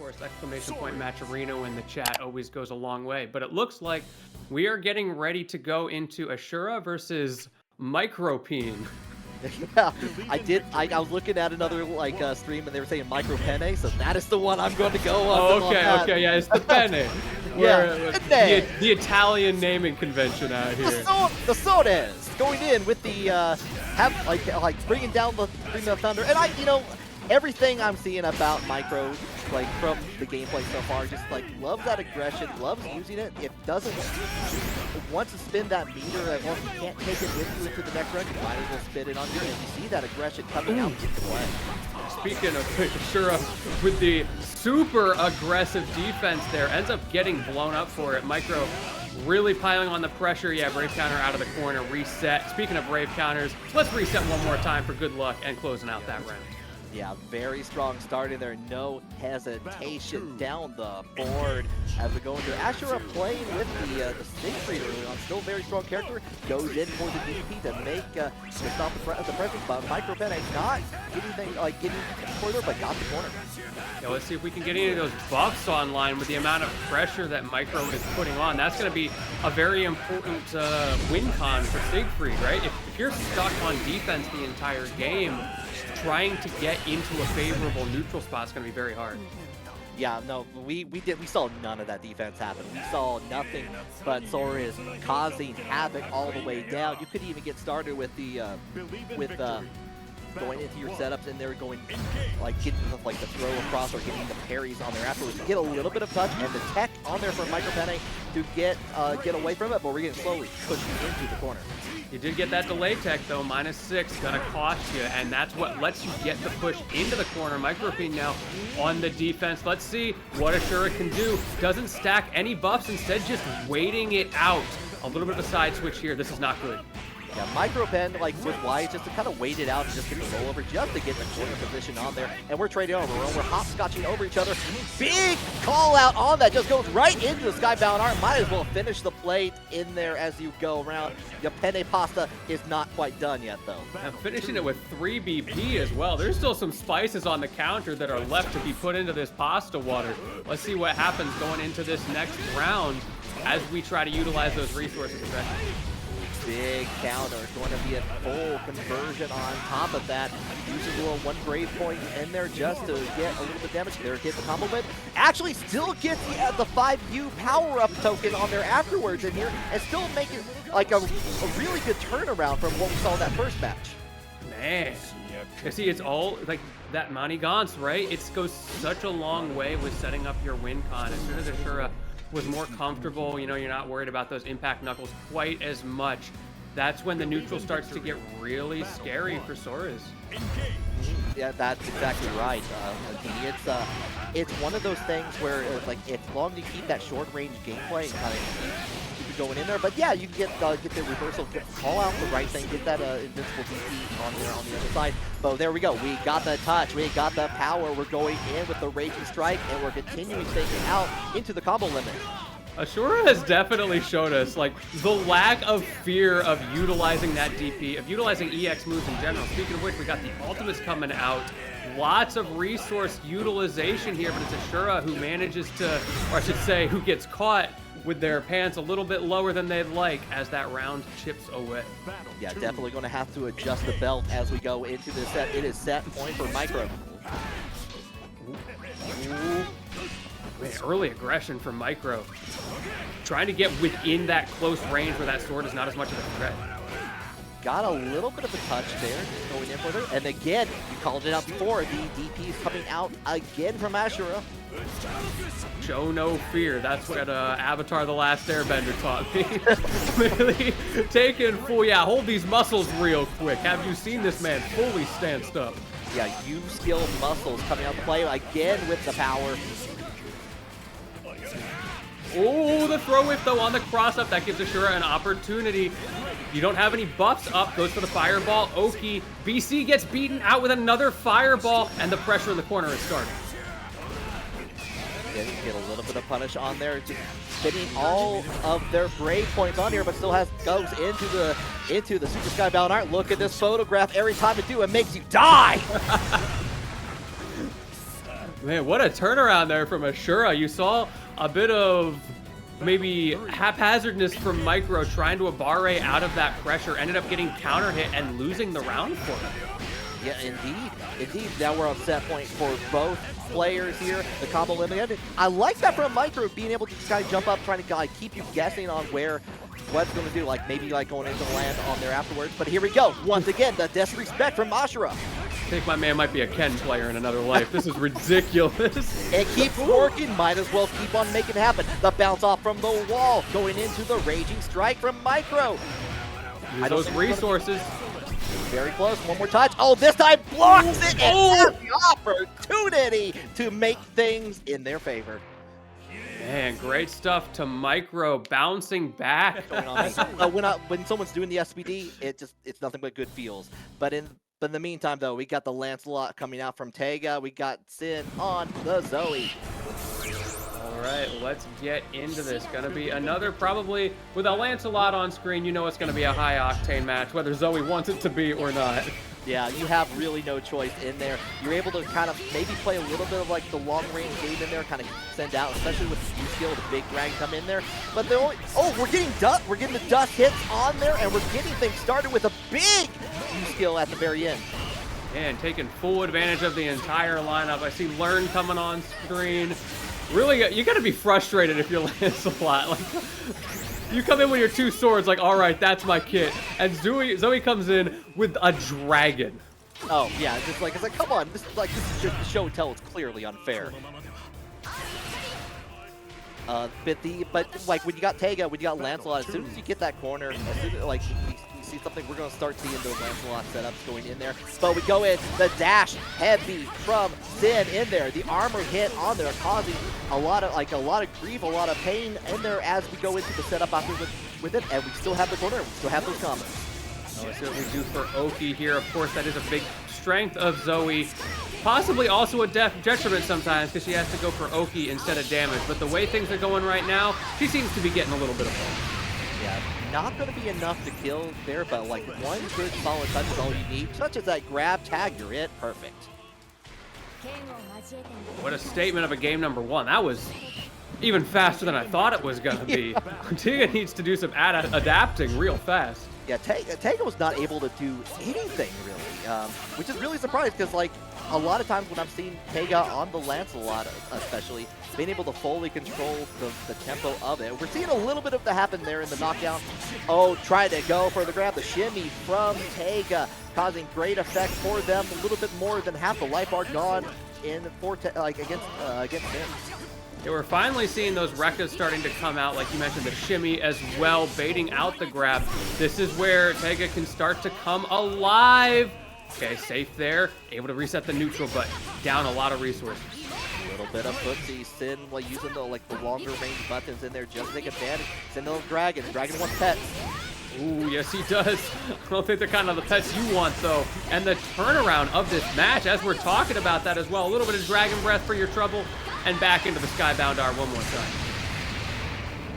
course, exclamation point Matcherino in the chat always goes a long way. But it looks like we are getting ready to go into Ashuraa versus Micropene. Yeah, I was looking at another stream and they were saying Micropene, so that is the one I'm going to go on. Oh, okay, yeah, it's the penne. Yeah, the Italian naming convention out here. The Soriz going in with the bringing down the thunder, and everything I'm seeing about Micro, from the gameplay so far, just loves that aggression, loves using it. It doesn't wants to spin that meter, and once you can't take it with you into the next run, you might as well spin it on here, and you see that aggression coming out into play. Speaking of Ashuraa, with the super aggressive defense there, ends up getting blown up for it. Micro really piling on the pressure. Yeah, Brave Counter out of the corner, reset. Speaking of Brave Counters, let's reset one more time for good luck and closing out that round. Yeah, very strong start in there. No hesitation down the board as we go into Ashuraa playing with the Siegfried early on. Still very strong character. Goes in for the DP to make to stop the presence, but Micropene not getting further, but got the corner. Yeah, let's see if we can get any of those buffs online with the amount of pressure that Micro is putting on. That's going to be a very important win con for Siegfried, right? If you're stuck on defense the entire game, trying to get into a favorable neutral spot is going to be very hard. Yeah, no, we saw none of that defense happen. We saw nothing but Soriz causing havoc all the way down. You could even get started with the going into your setups, and they're going getting the throw across or getting the parries on there afterwards to get a little bit of touch, and the tech on there from Micropene to get away from it, but we're getting slowly pushing into the corner. You did get that delay tech though, -6, gonna cost you, and that's what lets you get the push into the corner. Micropene now on the defense. Let's see what Ashuraa can do. Doesn't stack any buffs, instead just waiting it out. A little bit of a side switch here. This is not good. Yeah, Micropene was wise just to kind of wait it out and just get the rollover just to get the corner position on there. And we're trading over. We're hopscotching over each other. Big call out on that. Just goes right into the Skybound Art. Might as well finish the plate in there as you go around. Your penne pasta is not quite done yet, though. And finishing it with 3 BP as well. There's still some spices on the counter that are left to be put into this pasta water. Let's see what happens going into this next round as we try to utilize those resources effectively. Big counter, going to be a full conversion on top of that. Uses a little 1 brave point in there just to get a little bit of damage. There, hit the combo bit. Actually still gets the 5U power-up token on there afterwards in here, and still making a really good turnaround from what we saw in that first match. Man, you see, it's all that Manigance, right? It goes such a long way with setting up your win con. As soon as Ashuraa was more comfortable, you're not worried about those impact knuckles quite as much. That's when the neutral starts to get really scary for Soriz. Yeah, that's exactly right. It's one of those things where as long as you keep that short range gameplay and kind of going in there, but yeah, you can get the reversal, call out the right thing, get that invincible DP on there on the other side. But there we go. We got the touch, we got the power. We're going in with the Raging Strike, and we're continuing taking out into the combo limit. Ashuraa has definitely showed us the lack of fear of utilizing that DP, of utilizing EX moves in general. Speaking of which, we got the ultimates coming out. Lots of resource utilization here, but it's Ashuraa who manages to, or I should say, who gets caught with their pants a little bit lower than they'd like as that round chips away. Yeah, definitely going to have to adjust the belt as we go into this set. It is set point for Micro. Man, early aggression from Micro. Trying to get within that close range where that sword is not as much of a threat. Got a little bit of a touch there, going in for it. And again, you called it out before, the DP is coming out again from Ashuraa. Show no fear. That's what Avatar The Last Airbender taught me. Really taking full, hold these muscles real quick. Have you seen this man fully stanced up? Yeah, U-skill muscles coming out to play again with the power. Oh, the throw whip though on the cross up. That gives Ashuraa an opportunity. You don't have any buffs up. Goes for the fireball. Oki. BC gets beaten out with another fireball, and the pressure in the corner is starting. Get a little bit of punish on there, just getting all of their brave points on here, but still goes into the Super Skybound Art. Look at this photograph. Every time it makes you die. Man, what a turnaround there from Ashuraa. You saw a bit of maybe haphazardness from Micro trying to Abare out of that pressure. Ended up getting counter hit and losing the round for him. Yeah, indeed. Indeed. Now we're on set point for both players here. The combo limited. I like that from Micro, being able to just kind of jump up, trying to like keep you guessing on what's going to do, like maybe like going into land on there afterwards. But here we go. Once again, the disrespect from Ashuraa. I think my man might be a Ken player in another life. This is ridiculous. It keeps working. Might as well keep on making it happen. The bounce off from the wall, going into the raging strike from Micro. Use those resources. Very close. One more touch. Oh, this time blocks it and has the opportunity to make things in their favor. Man, great stuff to Micro bouncing back. When someone's doing the SPD, it's nothing but good feels. But in the meantime, though, we got the Lancelot coming out from Teiga. We got Synn on the Zooey. All right, let's get into this. Gonna be another, probably with a Lancelot on screen, you know it's gonna be a high octane match, whether Zooey wants it to be or not. Yeah, you have really no choice in there. You're able to kind of maybe play a little bit of like the long range game in there, kind of send out, especially with the skill, the big drag come in there. But the only, we're getting the dust hits on there, and we're getting things started with a big skill at the very end. And taking full advantage of the entire lineup. I see Learn coming on screen. Really, you gotta be frustrated if you're Lancelot. Like, you come in with your two swords, like, all right, that's my kit. And Zooey comes in with a dragon. Oh yeah, it's like come on, this is show and tell. It's clearly unfair. But like when you got Teiga, when you got Lancelot, as soon as you get that corner, as soon as, like you see something, we're gonna start seeing those Lancelot setups going in there. But we go in the dash heavy from Synn in there. The armor hit on there, causing a lot of grief, a lot of pain in there as we go into the setup after with it, and we still have the corner, we still have those combos. Let's see what we do for Oki here. Of course, that is a big strength of Zooey. Possibly also a detriment sometimes because she has to go for Oki instead of damage. But the way things are going right now, she seems to be getting a little bit of both. Yeah, not going to be enough to kill there, but like one good solid touch is all you need. Such as that grab, tag, you're it. Perfect. What a statement of a game number one. That was even faster than I thought it was going to be. Teiga needs to do some adapting real fast. Yeah, Teiga was not able to do anything really, which is really surprising because like a lot of times when I've seen Teiga on the Lancelot especially, being able to fully control the tempo of it. We're seeing a little bit of that happen there in the knockdown. Oh, try to go for the grab, the shimmy from Teiga, causing great effect for them. A little bit more than half the life bar gone in against him. Yeah, we're finally seeing those Rekkas starting to come out, like you mentioned, the shimmy as well, baiting out the grab. This is where Teiga can start to come alive. Okay, safe there, able to reset the neutral, but down a lot of resources. A little bit of footsie. Synn using the longer range buttons in there just to take advantage. Synn the dragon. Dragon wants pets. Ooh, yes he does. I don't think they're kind of the pets you want though. And the turnaround of this match, as we're talking about that as well, a little bit of Dragon Breath for your trouble, and back into the Skybound R one more time.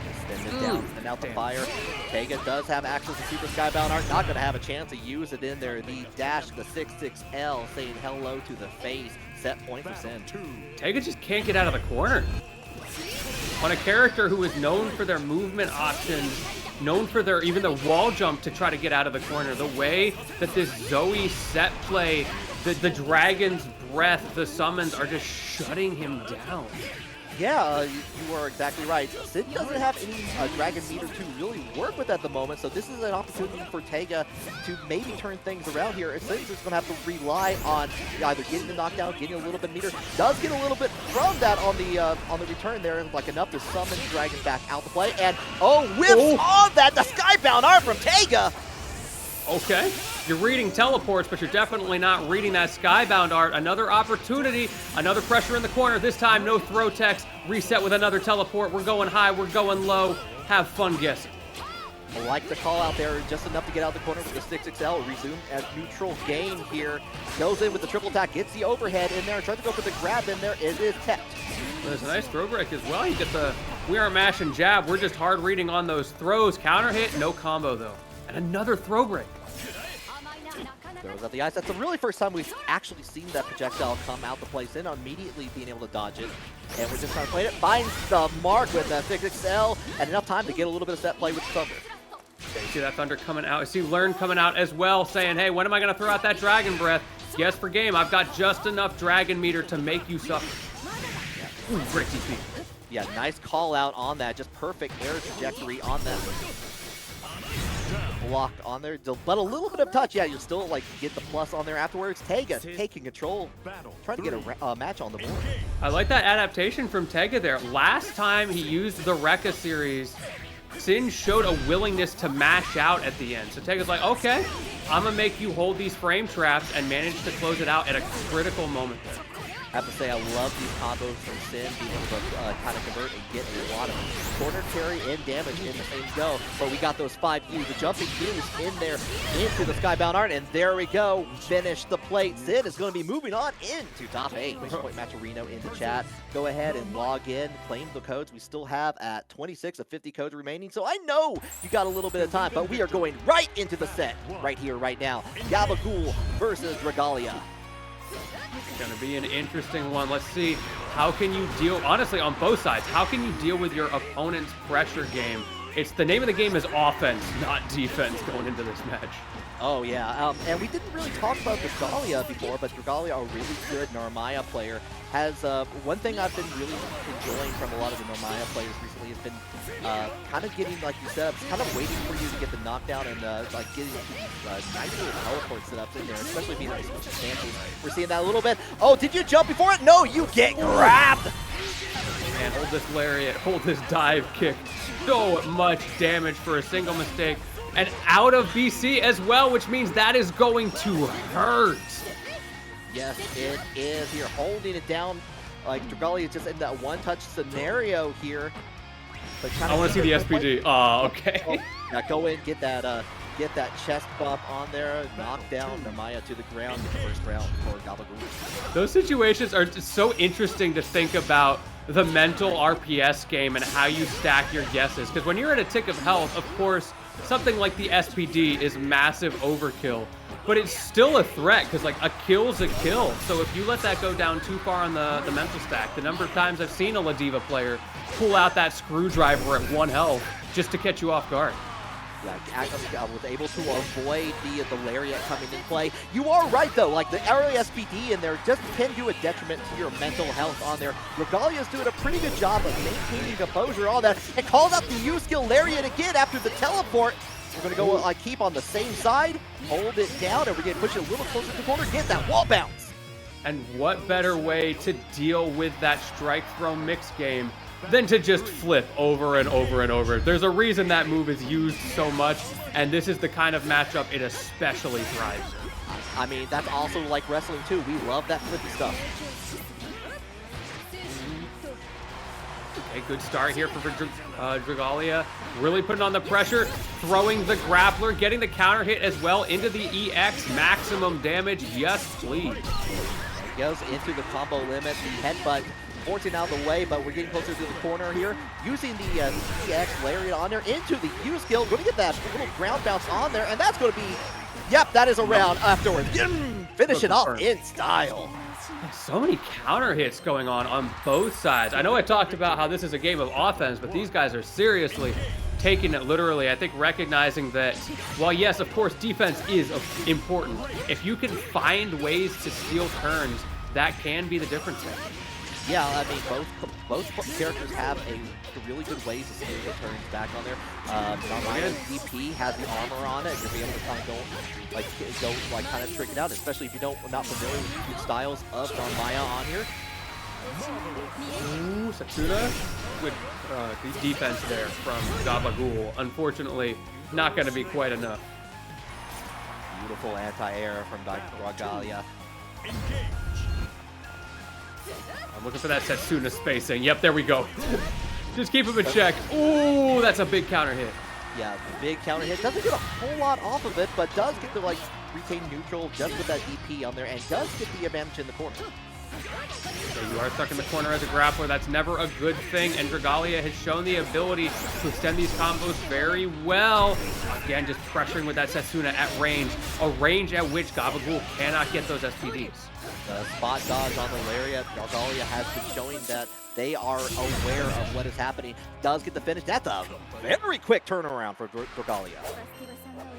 Extend it down, send out the fire. Teiga does have access to Super Skybound R, not going to have a chance to use it in there. The dash, the 6-6L, saying hello to the face. Set point for Synn. Teiga just can't get out of the corner. On a character who is known for their movement options, known for their even the wall jump to try to get out of the corner, the way that this Zooey set play, the Dragon's Breath, the summons are just shutting him down. Yeah, you are exactly right. Synn doesn't have any Dragon meter to really work with at the moment, so this is an opportunity for Teiga to maybe turn things around here. Synn's just going to have to rely on either getting the knockdown, getting a little bit meter. Does get a little bit from that on the return there, like enough to summon Dragon back out to play. And whips on that, the Skybound R from Teiga. Okay, you're reading teleports, but you're definitely not reading that Skybound art. Another opportunity, another pressure in the corner. This time, no throw text. Reset with another teleport. We're going high, we're going low. Have fun guessing. I like the call out there, just enough to get out of the corner with the 6XL. Resume at neutral game here. Goes in with the triple attack, gets the overhead in there, and tries to go for the grab in there. It is kept. There's a nice throw break as well. You get the we are mash and jab. We're just hard reading on those throws. Counter hit, no combo though. And another throw break. Throws out the ice. That's the really first time we've actually seen that projectile come out the place and immediately being able to dodge it. And we're just trying to play it. Finds the mark with the 6XL and enough time to get a little bit of set play with the Thunder. Okay, you see that Thunder coming out. I see Learn coming out as well, saying, hey, when am I going to throw out that Dragon Breath? Yes, for game. I've got just enough Dragon Meter to make you suffer. Ooh, great TP. Yeah, nice call out on that. Just perfect air trajectory on that. Blocked on there, but a little bit of touch. Yeah, you'll still like get the plus on there afterwards. Teiga taking control, trying to get a match on the board. I like that adaptation from Teiga there. Last time he used the Rekka series, Synn showed a willingness to mash out at the end. So Teiga's like, okay, I'm gonna make you hold these frame traps and manage to close it out at a critical moment there. I have to say, I love these combos from Synn, being able to kind of convert and get a lot of corner carry and damage in the same go. But we got those 5U, the jumping U's in there into the Skybound Art, and there we go. Finish the plate. Synn is going to be moving on into top 8. Point Matcherino in the chat. Go ahead and log in, claim the codes. We still have at 26 of 50 codes remaining, so I know you got a little bit of time, but we are going right into the set right here, right now. Gabagool versus Dragalia. It's going to be an interesting one. Let's see, how can you deal, honestly, on both sides, how can you deal with your opponent's pressure game? It's the name of the game is offense, not defense going into this match. Oh, yeah. And we didn't really talk about Dragalia before, but Dragalia, a really good Narmaya player, has one thing I've been really enjoying from a lot of the Narmaya players recently has been kind of getting, like you said, kind of waiting for you to get the knockdown and like getting nice little teleport setups in there, especially being like switching stances. We're seeing that a little bit. Oh, did you jump before it? No, you get grabbed! Man, hold this lariat, hold this dive kick. So much damage for a single mistake. And out of BC as well, which means that is going to hurt. Yes, it is. You're holding it down. Like, Dragalia is just in that one-touch scenario here. I want to see the SPD. Oh, okay. Oh, yeah, go in, get that chest bump on there, knock down Narmaya to the ground in the first round for Gabagool. Those situations are just so interesting to think about the mental RPS game and how you stack your guesses. Because when you're at a tick of health, of course, something like the SPD is massive overkill. But it's still a threat, because like a kill's a kill. So if you let that go down too far on the mental stack, the number of times I've seen a Ladiva player pull out that screwdriver at 1 health just to catch you off guard. Yeah, I was able to avoid the lariat coming in play. You are right though, like the early SPD in there just can do a detriment to your mental health on there. Dragalia's doing a pretty good job of maintaining composure, all that, and calls out the U-skill lariat again after the teleport. We're gonna go keep on the same side, hold it down, and we're gonna push it a little closer to the corner, get that wall bounce. And what better way to deal with that strike throw mix game than to just flip over and over and over. There's a reason that move is used so much, and this is the kind of matchup it especially thrives in. I mean, that's also like wrestling too. We love that flippy stuff. Okay, good start here for Dragalia. Really putting on the pressure, throwing the grappler, getting the counter hit as well into the EX. Maximum damage, yes please. It goes into the combo limit, the headbutt forcing out of the way, but we're getting closer to the corner here. Using the EX lariat on there into the U skill. Going to get that little ground bounce on there, and that's going to be, yep, that is a round afterwards. Finish it off in style. So many counter hits going on both sides. I know I talked about how this is a game of offense, but these guys are seriously taking it literally. I think recognizing that, while yes, of course, defense is important, if you can find ways to steal turns, that can be the difference maker. Yeah, I mean, both characters have a really good ways to steal the turns back on there. Narmaya's DP has the armor on it, and you'll be able to kind of go kind of trick it out, especially if you not familiar with the two styles of Narmaya on here. Ooh, Satsuna with the defense there from Gabagool. Unfortunately, not going to be quite enough. Beautiful anti-air from Dragalia. I'm looking for that Satsuna spacing. Yep, there we go. Just keep him in check. Ooh, that's a big counter hit. Yeah, big counter hit. Doesn't get a whole lot off of it, but does get to like retain neutral just with that DP on there, and does get the advantage in the corner. You are stuck in the corner as a grappler. That's never a good thing, and Dragalia has shown the ability to extend these combos very well. Again, just pressuring with that Setsuna at range, a range at which Gabagool cannot get those SPDs. The spot dodge on the Lariat. Dragalia has been showing that they are aware of what is happening. Does get the finish. That's a very quick turnaround for Dragalia.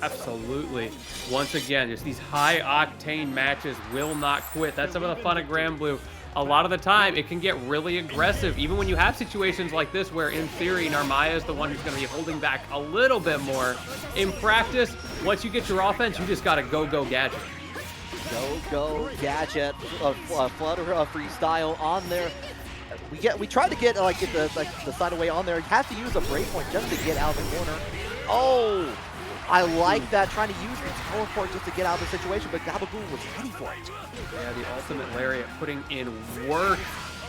Absolutely. Once again, just these high-octane matches will not quit. That's some of the fun of Granblue. A lot of the time, it can get really aggressive, even when you have situations like this where, in theory, Narmaya is the one who's going to be holding back a little bit more. In practice, once you get your offense, you just got to go gadget. Go gadget, flutter freestyle on there. We try to get the side away on there. You have to use a breakpoint just to get out of the corner. Oh, I like that, trying to use the teleport just to get out of the situation, but Gabagool was ready for it. Yeah, the ultimate Lariat putting in work.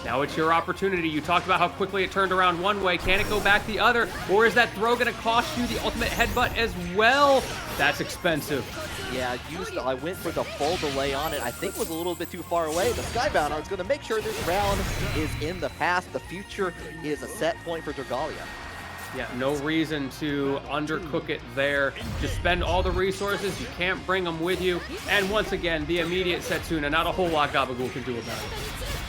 Now it's your opportunity. You talked about how quickly it turned around one way. Can it go back the other? Or is that throw going to cost you the ultimate headbutt as well? That's expensive. Yeah, I went for the full delay on it. I think it was a little bit too far away. The Skybound is going to make sure this round is in the past. The future is a set point for Dragalia. Yeah, no reason to undercook it there. Just spend all the resources. You can't bring them with you. And once again, the immediate Setsuna. Not a whole lot Gabagool can do about it.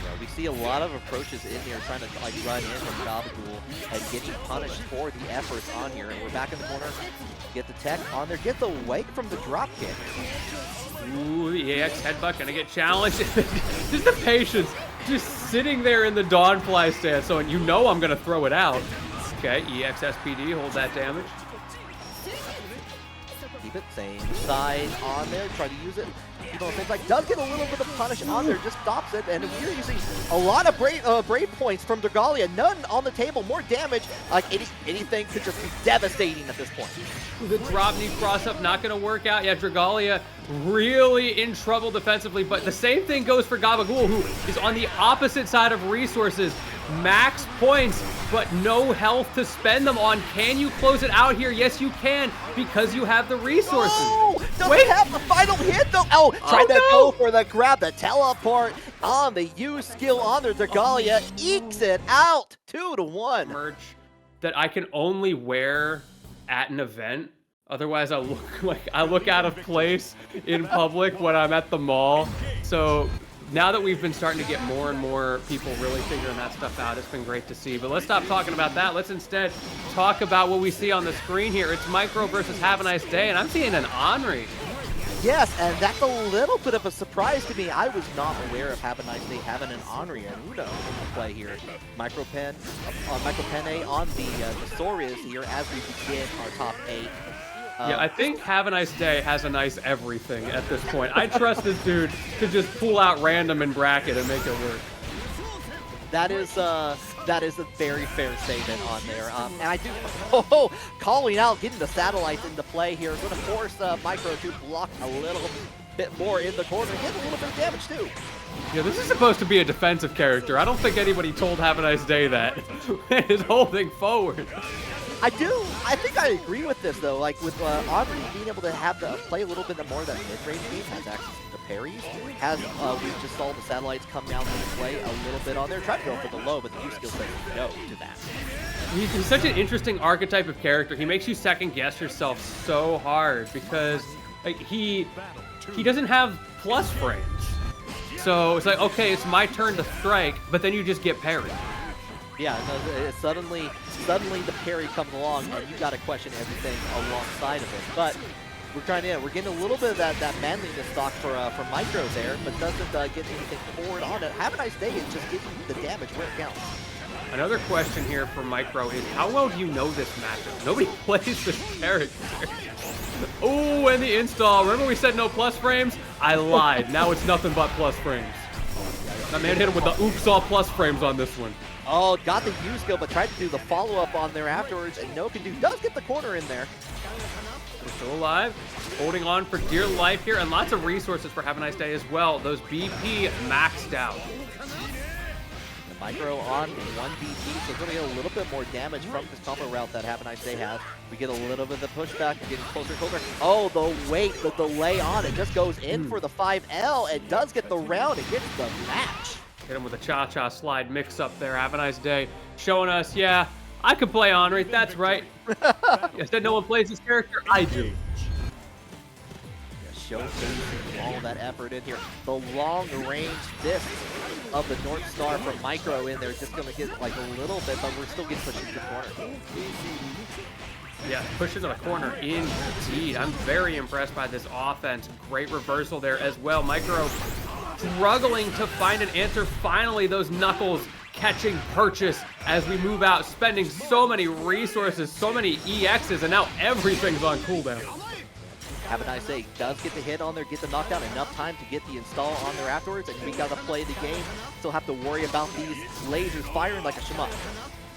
Yeah, we see a lot of approaches in here trying to run in from Gabagool and getting punished for the efforts on here. And we're back in the corner. Get the tech on there. Get the wake from the drop kick. Ooh, the AX headbutt gonna get challenged. Just the patience. Just sitting there in the Dawnfly stance. So you know I'm gonna throw it out. Okay, EX SPD, hold that damage. Keep it same side on there, try to use it. Things like does get a little bit of punish on there, just stops it, and we're using a lot of brave points from Dragalia. None on the table, more damage. Like anything could just be devastating at this point. The drop knee cross up not going to work out. Yeah, Dragalia really in trouble defensively, but the same thing goes for Gabagool, who is on the opposite side of resources. Max points, but no health to spend them on. Can you close it out here? Yes, you can, because you have the resources. Oh, doesn't have the final hit though. Oh, tried to go for the grab, the teleport on the U skill on there. Dragalia ekes it out, 2-1. Merch that I can only wear at an event. Otherwise, I look out of place in public when I'm at the mall. So now that we've been starting to get more and more people really figuring that stuff out, it's been great to see. But let's stop talking about that. Let's instead talk about what we see on the screen here. It's Micro versus Havaniceday, and I'm seeing an Anre. Yes, and that's a little bit of a surprise to me. I was not aware of Havaniceday having an Anre and Uno play here. Micropene on the Soriz here as we begin our top 8. Yeah, I think Havaniceday has a nice everything at this point. I trust this dude to just pull out random and bracket and make it work. That is a very fair statement on there. And I do, calling out, getting the satellites into play here. Going to force Micro to block a little bit more in the corner. Get a little bit of damage too. Yeah, this is supposed to be a defensive character. I don't think anybody told Havaniceday that. His holding forward. I think I agree with this though. Like with Anre being able to have to play a little bit more of that mid-range game, has access to parries, has we just saw the satellites come down to play a little bit on there, try to go for the low, but the U skill says no to that. He's such an interesting archetype of character. He makes you second guess yourself so hard because like he doesn't have plus frames. So it's like, okay, it's my turn to strike, but then you just get parried. Yeah, no, suddenly the parry comes along, and you got to question everything alongside of it. But we're getting a little bit of that manliness stock for Micro there, but doesn't get anything forward on it. Havaniceday is just getting the damage where it counts. Another question here for Micro is, how well do you know this matchup? Nobody plays this character. Oh, and the install. Remember we said no plus frames? I lied. Now it's nothing but plus frames. That man hit him with the oops all plus frames on this one. Oh, got the U skill, but tried to do the follow-up on there afterwards, and no can do. Does get the corner in there. We're still alive, holding on for dear life here, and lots of resources for Havaniceday as well. Those BP maxed out. The Micro on 1 BP, so we're going to get a little bit more damage from this combo route that Havaniceday has. We get a little bit of the pushback, we're getting closer and closer. Oh, the wait, the delay on it just goes in for the 5L, and does get the round, it gets the match. Hit him with a cha-cha slide mix up there. Havaniceday showing us, yeah, I can play Anre. That's right. You said no one plays this character. I do. Showcasing all that effort in here. The long-range disc of the North Star from Micro in there is just going to get like a little bit, but we're still getting pushed into the corner. Yeah, push into the corner indeed. I'm very impressed by this offense. Great reversal there as well. Micro struggling to find an answer. Finally, those knuckles catching purchase as we move out, spending so many resources, so many EXs, and now everything's on cooldown. Havaniceday does get the hit on there, get the knockdown, enough time to get the install on there afterwards, and we got to play the game. Still have to worry about these lasers firing like a shmup.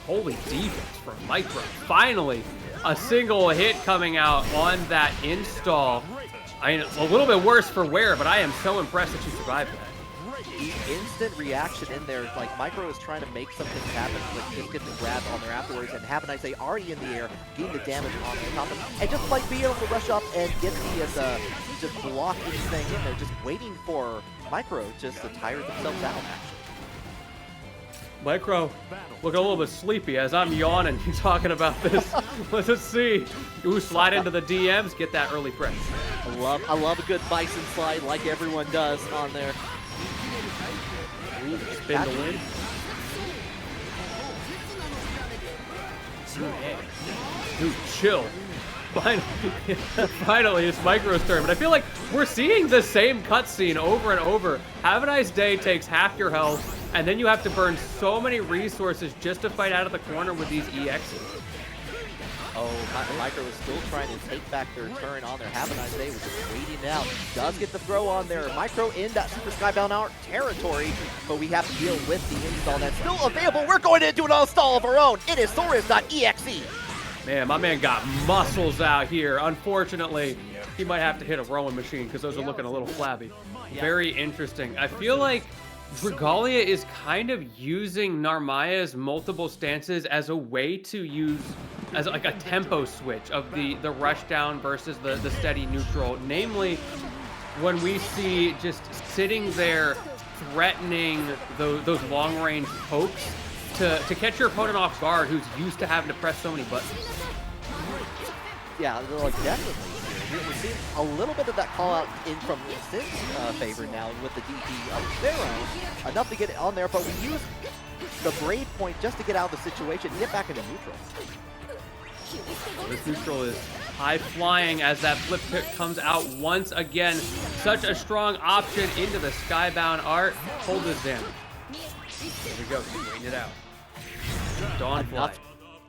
Holy defense from Micro. Finally, a single hit coming out on that install. I mean, a little bit worse for wear, but I am so impressed that you survived that. The instant reaction in there, like Micro is trying to make something happen, like just get the grab on there afterwards, and Havaniceday already in the air, getting the damage on the top of it, and just like being able to rush up and get the just block anything in there, just waiting for Micro just to tire themselves out. Micro looking a little bit sleepy as I'm yawning talking about this. Let's see. Ooh, slide into the DMs, get that early press. I love a good bison slide like everyone does on there. Ooh, spin to win. Dude, chill. Finally, it's Micro's turn, but I feel like we're seeing the same cutscene over and over. Havaniceday takes half your health, and then you have to burn so many resources just to fight out of the corner with these EXs. Oh, Micro is still trying to take back their turn on their Havaniceday, was just waiting out. Does get the throw on there. Micro in that Super Skybound Art territory, but we have to deal with the install that's still available. We're going to do an install of our own. It is Soriz.exe. Man, my man got muscles out here. Unfortunately, he might have to hit a rowing machine because those are looking a little flabby. Very interesting. I feel like Dragalia is kind of using Narmaya's multiple stances as a way to use as like a tempo switch of the rush down versus the steady neutral. Namely, when we see just sitting there threatening those long range pokes to catch your opponent off guard who's used to having to press so many buttons. Yeah, like definitely. We're seeing a little bit of that call out in from Synn's favor now with the DP of their own. Enough to get it on there, but we use the Braid Point just to get out of the situation and get back into neutral. This neutral is high flying as that flip pick comes out once again. Such a strong option into the Skybound Art. Hold this damage. There we go, waiting it out. Dawn Fly.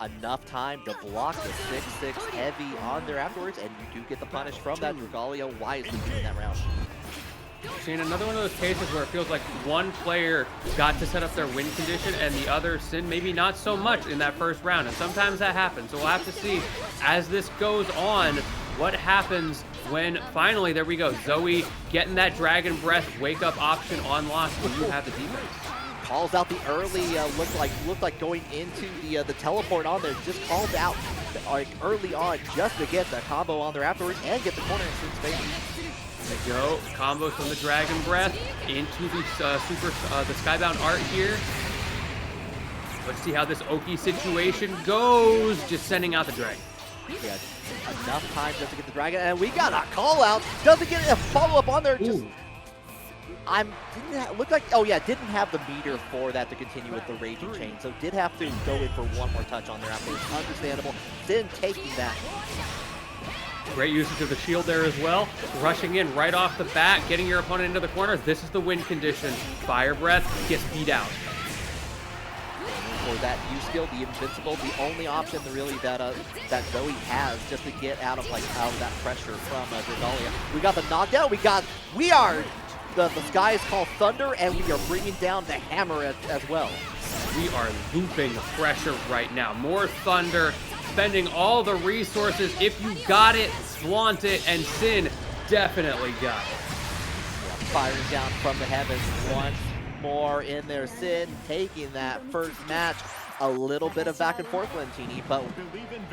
Enough time to block the 6-6 heavy on there afterwards, and you do get the punish from that. Dragalia wisely in that round. Seeing another one of those cases where it feels like one player got to set up their win condition and the other Synn maybe not so much in that first round, and sometimes that happens. So we'll have to see as this goes on what happens when finally, there we go, Zooey getting that Dragon Breath wake up option unlocked when you have the defense. Calls out the early, looked like going into the teleport on there. Just called out like early on just to get the combo on there afterwards and get the corner in Synn's favor. There we go. Combos from the Dragon Breath into the the Skybound Art here. Let's see how this Oki situation goes. Just sending out the Dragon. Yeah, enough time just to get the Dragon, and we got a call out. Doesn't get a follow up on there. Just didn't have the meter for that to continue with the Raging Chain, so did have to go in for one more touch on there afterwards. Understandable. Synn taking that. Great usage of the shield there as well. Rushing in right off the bat, getting your opponent into the corner. This is the win condition. Fire Breath gets beat out. For that U skill, the Invincible, the only option really that Zooey has just to get out of that pressure from Dragalia. We got the knockdown. The sky is called Thunder, and we are bringing down the hammer as well. We are looping pressure right now. More Thunder, spending all the resources. If you got it, flaunt it, and Synn definitely got it. Yeah, firing down from the heavens once more in there. Synn taking that first match. A little bit of back and forth, Lentini, but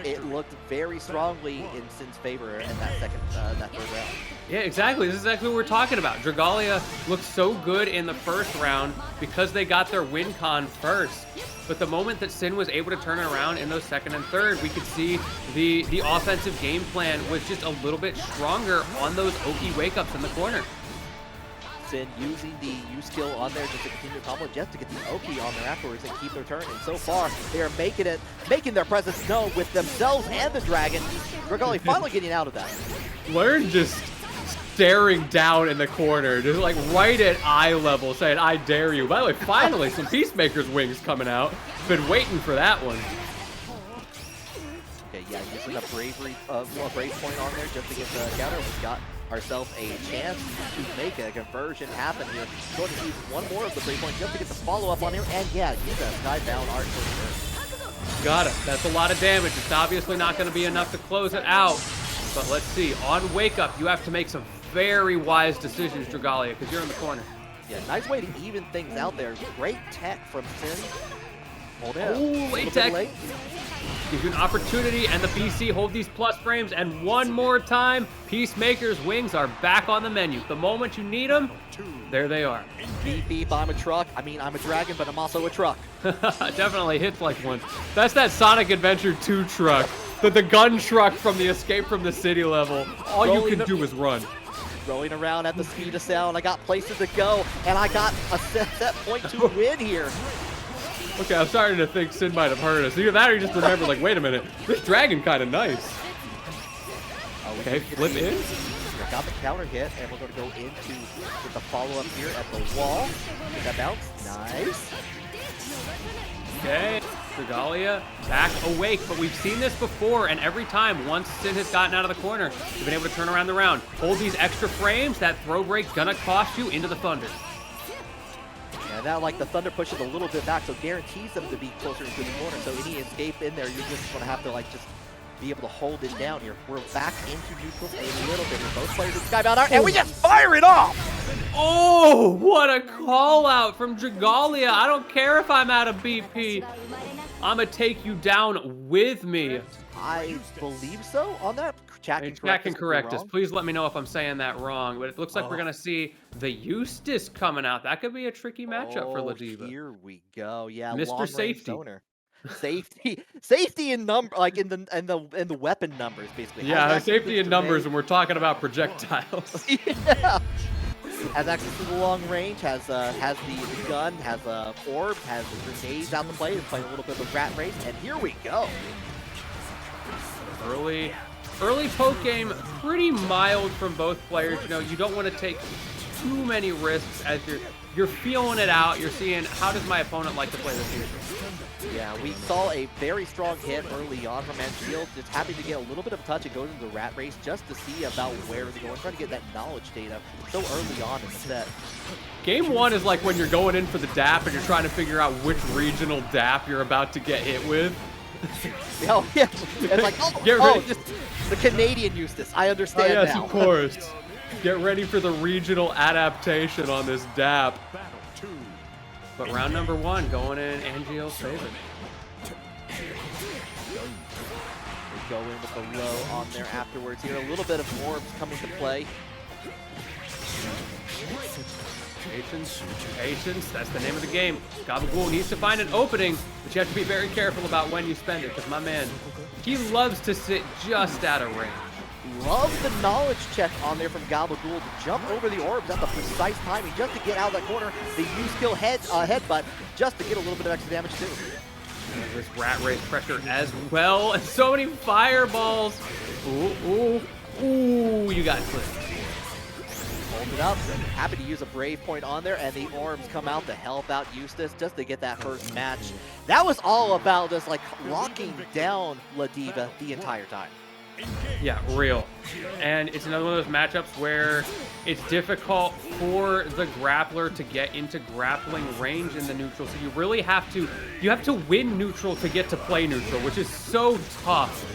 it looked very strongly in Synn's favor in that third round. Yeah, exactly. This is exactly what we're talking about. Dragalia looked so good in the first round because they got their win con first. But the moment that Synn was able to turn it around in those second and third, we could see the offensive game plan was just a little bit stronger on those Oki wake-ups in the corner. Synn using the U skill on there just to continue to combo, just to get the Oki on there afterwards and keep their turn. And so far, they are making their presence known with themselves and the dragon. Dragalia finally getting out of that. Learn just staring down in the corner, just like right at eye level, saying, "I dare you." By the way, finally, some Peacemaker's wings coming out. Been waiting for that one. Okay, yeah, using a bravery, brave point on there just to get the counter. We've got ourselves a chance to make a conversion happen here. Going to use one more of the brave point just to get the follow up on here, and yeah, use a skybound art for Got it. That's a lot of damage. It's obviously not going to be enough to close it out. But let's see. On wake up, you have to make some very wise decisions, Dragalia, because you're in the corner. Yeah, nice way to even things out there. Great tech from Synn. Hold it. Oh, late tech. Gives you an opportunity, and the BC hold these plus frames, and one more time, Peacemaker's wings are back on the menu. The moment you need them, there they are. Beep, beep, I'm a truck. I mean, I'm a dragon, but I'm also a truck. Definitely hits like one. That's that Sonic Adventure 2 truck. The gun truck from the Escape from the City level. All you can do is run. Rolling around at the speed of sound. I got places to go, and I got a set point to win here. Okay, I'm starting to think Synn might have heard us. Either that or you just remember, like, wait a minute, this dragon kind of nice. Okay, flip in. We got the counter hit, and we're going to go into with the follow-up here at the wall. Get that bounce. Nice. Okay, Dragalia back awake, but we've seen this before, and every time, once Synn has gotten out of the corner, you've been able to turn around the round. Hold these extra frames, that throw break's gonna cost you into the Thunder. And now, like, the Thunder pushes a little bit back, so guarantees them to be closer to the corner. So any escape in there, you're just going to have to, like, just be able to hold it down here. We're back into neutral a little bit. Both players with Skybound Art, and we just fire it off! Oh, what a call out from Dragalia. I don't care if I'm out of BP. I'm gonna take you down with me. I believe so on that. Chat can correct us. Please let me know if I'm saying that wrong. But it looks like we're gonna see the Eustace coming out. That could be a tricky matchup for Ladiva. Here we go. Yeah, Mr. Safety. Safety in number, like in the weapon numbers, basically. Yeah, safety in numbers when we're talking about projectiles. Yeah. Has access to the long range, has the gun, has a orb, has the grenades out to play, is playing a little bit of rat race, and here we go. Early poke game, pretty mild from both players. You know, you don't want to take too many risks as you're feeling it out. You're seeing, how does my opponent like to play this neutral? Yeah, we saw a very strong hit early on from Shield. Just happy to get a little bit of a touch and go into the rat race just to see about where they're going. Trying to get that knowledge data so early on in the set. Game one is like when you're going in for the DAP and you're trying to figure out which regional DAP you're about to get hit with. Oh, yeah. It's like, just the Canadian Eustace. I understand now. Yes, of course. Get ready for the regional adaptation on this DAP. But round number one, going in Angeal's favor. We go in with the low on there afterwards here. A little bit of orbs coming to play. Patience, that's the name of the game. Gabagool needs to find an opening, but you have to be very careful about when you spend it, because my man, he loves to sit just out of range. Love the knowledge check on there from Gabagool to jump over the orbs at the precise timing just to get out of that corner. The U-skill headbutt just to get a little bit of extra damage too. And this rat race pressure as well, and so many fireballs. Ooh, you got clipped. Hold it up. Happy to use a brave point on there, and the orbs come out to help out Eustace just to get that first match. That was all about just like locking down Ladiva the entire time. Yeah, real. And it's another one of those matchups where it's difficult for the grappler to get into grappling range in the neutral. So you really have to win neutral to get to play neutral, which is so tough.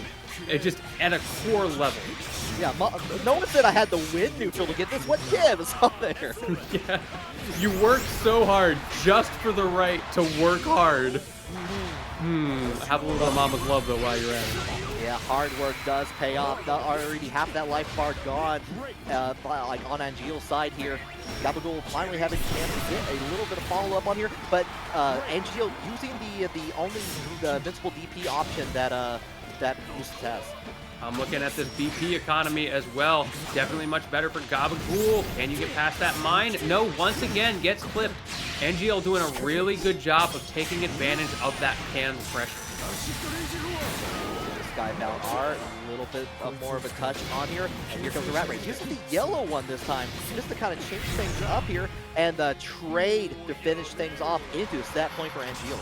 It's just at a core level. Yeah, no one said I had to win neutral to get this. What gives on there? Yeah, you work so hard just for the right to work hard. Have a little bit of mama's love, though, while you're at it. Yeah, hard work does pay off. Already half that life bar gone, like on Angeal's side here. Gabagool finally having a chance to get a little bit of follow-up on here, but Angeal using the only invincible DP option that Eustace has. I'm looking at this BP economy as well. Definitely much better for Gabagool. Can you get past that mine? No, once again, gets clipped. NGL doing a really good job of taking advantage of that can pressure. Skybound are a little bit more of a touch on here, and here comes the rat race. Using the yellow one this time, just to kind of change things up here, and the trade to finish things off into a stat point for Angeal.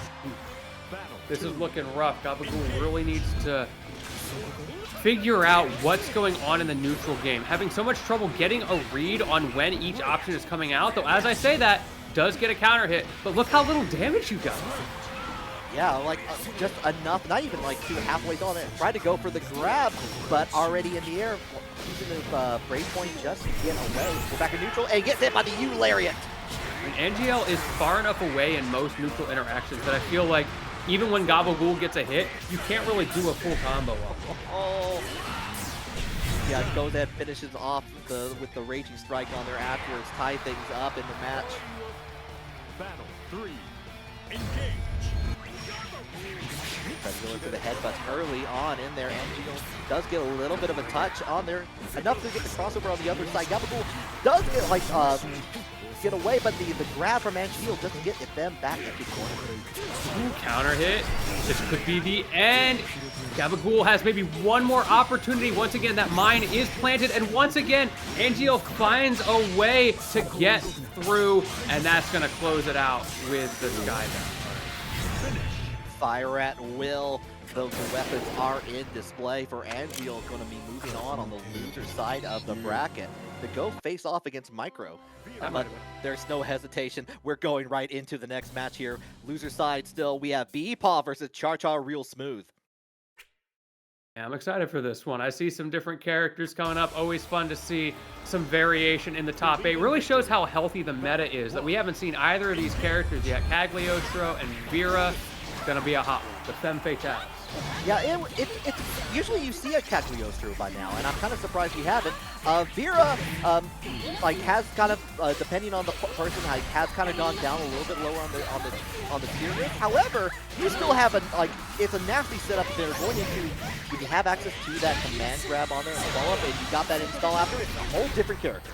This is looking rough. Gabagool really needs to figure out what's going on in the neutral game. Having so much trouble getting a read on when each option is coming out, though as I say that, does get a counter hit, but look how little damage you got. Yeah, like just enough, not even like halfway on it. Tried to go for the grab, but already in the air, using his brave point just to get away. We're back in neutral, and gets hit by the U lariat. And NGL is far enough away in most neutral interactions that I feel like even when Gabagool gets a hit, you can't really do a full combo of. Oh. Yeah, goes ahead, finishes off with the Raging Strike on there afterwards, tie things up in the match. Battle 3, engage. Tries to go into the headbutts early on in there. Angeal does get a little bit of a touch on there, enough to get the crossover on the other side. Gabagool does get like get away, but the grab from Angeal doesn't get them back into the corner. Ooh, counter hit. This could be the end. Gabagool has maybe one more opportunity. Once again, that mine is planted, and once again, Angeal finds a way to get through, and that's going to close it out with the Skybound. Fire at will. Those weapons are in display for Angeal. Going to be moving on the loser side of the bracket to go face off against Micro. But there's no hesitation. We're going right into the next match here. Loser side still, we have BEPaw versus CharCharRealSmooth. Yeah, I'm excited for this one. I see some different characters coming up. Always fun to see some variation in the top 8. Really shows how healthy the meta is, that we haven't seen either of these characters yet. Cagliostro and Vira. Gonna be a hot one. The Femme Fatales. Yeah, it's usually you see a Cagliostro by now, and I'm kind of surprised we haven't. Vira, like has kind of depending on the person, has kind of gone down a little bit lower on the tier list. However, you still have it's a nasty setup there going into when you have access to that command grab on there and follow up, and you got that install after. It's a whole different character.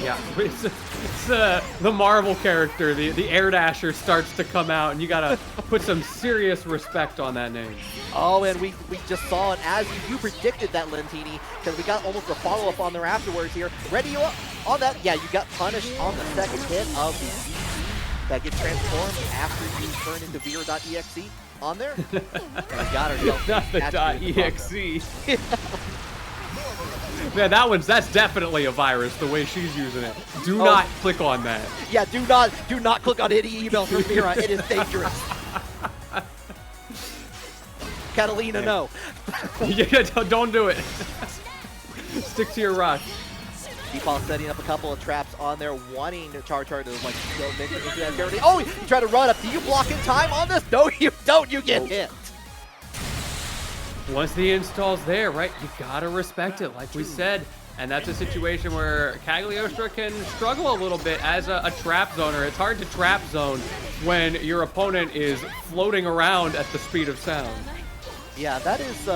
Yeah, it's the Marvel character, the Air Dasher starts to come out, and you gotta put some serious respect on that name. Oh, and we just saw it as you predicted that, Lentini, because we got almost a follow-up on there afterwards here. Ready you up on that? Yeah, you got punished on the second hit of the DP that gets transformed after you turn into Vira.exe on there. And we got ourselves not the .exe. Man, that's definitely a virus, the way she's using it. Do not click on that. Yeah, do not click on any emails from Vira. It is dangerous. Catalina, no. Yeah, don't do it. Stick to your rock. BEPaw setting up a couple of traps on there, wanting CharChar to like go into that territory. Oh, you try to run up. Do you block in time on this? No, you don't. You get hit. Once the install's there, right, you gotta respect it, like we said. And that's a situation where Cagliostro can struggle a little bit as a trap zoner. It's hard to trap zone when your opponent is floating around at the speed of sound. Yeah, that is,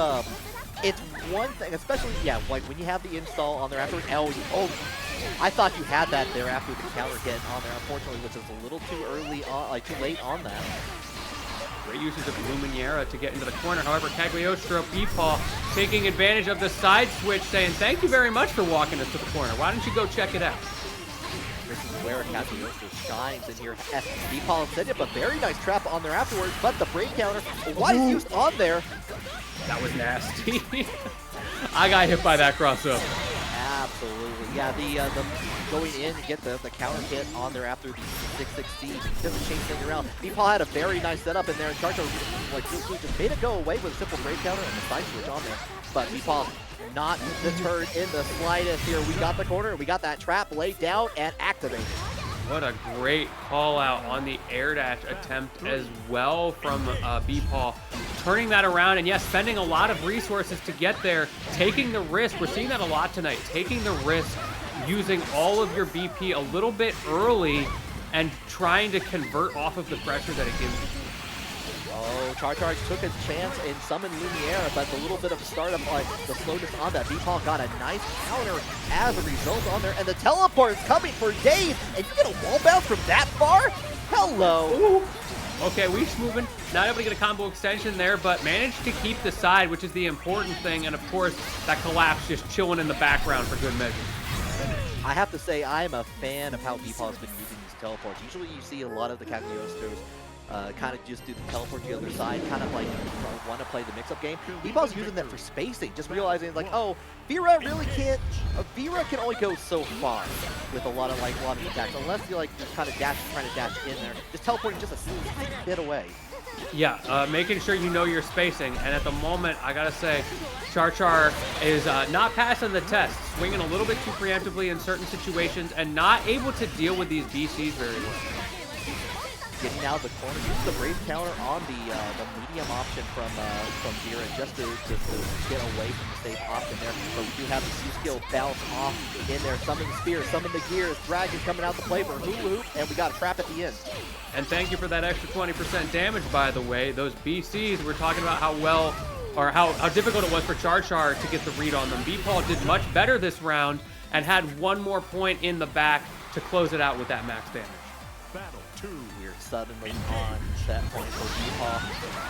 it's one thing, especially, yeah, like when you have the install on there afterwards. Oh, I thought you had that there after the counter hit on there, unfortunately, which is a little too early on, like too late on that. Great usage of Luminera to get into the corner. However, Cagliostro, BEPaw taking advantage of the side switch, saying, thank you very much for walking us to the corner. Why don't you go check it out? This is where Cagliostro shines in here. BEPaw set up a very nice trap on there afterwards, but the break counter, why is used on there? That was nasty. I got hit by that crossover. Absolutely. Yeah, the going in to get the counter hit on there after the 660 doesn't change things around. BEPaw had a very nice setup in there, and CharChar just made it go away with a simple break counter and the side switch on there. But BEPaw not deterred in the slightest here. We got the corner, we got that trap laid down and activated. What a great call out on the air dash attempt as well from BEPaw. Turning that around, and yes, spending a lot of resources to get there, taking the risk. We're seeing that a lot tonight, taking the risk, using all of your BP a little bit early and trying to convert off of the pressure that it gives you. Oh, CharChar took a chance and summoned Lumiere, but the little bit of startup, the slowness on that, BEPaw got a nice counter as a result on there, and the teleport is coming for days, and you get a wall bounce from that far? Hello. Ooh. Okay, Weesh moving, not able to get a combo extension there, but managed to keep the side, which is the important thing, and of course, that collapse just chilling in the background for good measure. I have to say, I am a fan of how BEPaw has been using these teleports. Usually you see a lot of the Cagliostros kind of just do the teleport to the other side, kind of like want to play the mix-up game. BEPaw's using that for spacing, just realizing like, oh, Vira really can't, Vira can only go so far with a lot of attacks, unless you're like just kind of trying to dash in there. Just teleporting just a bit away. Yeah, making sure you know your spacing, and at the moment, I gotta say, CharChar is not passing the test, swinging a little bit too preemptively in certain situations, and not able to deal with these BCs very well. Getting out of the corner, uses the Brave counter on the medium option from Vira just to get away from the safe option there. But we do have the C-skill bounce off in there. Summon the spear, summon the gears, Dragon coming out to play for a hula hoop, and we got a trap at the end. And thank you for that extra 20% damage, by the way. Those BCs, we're talking about how well, or how difficult it was for CharChar to get the read on them. BEPaw did much better this round and had one more point in the back to close it out with that max damage. Battle 2. We're suddenly on set point for BEPaw.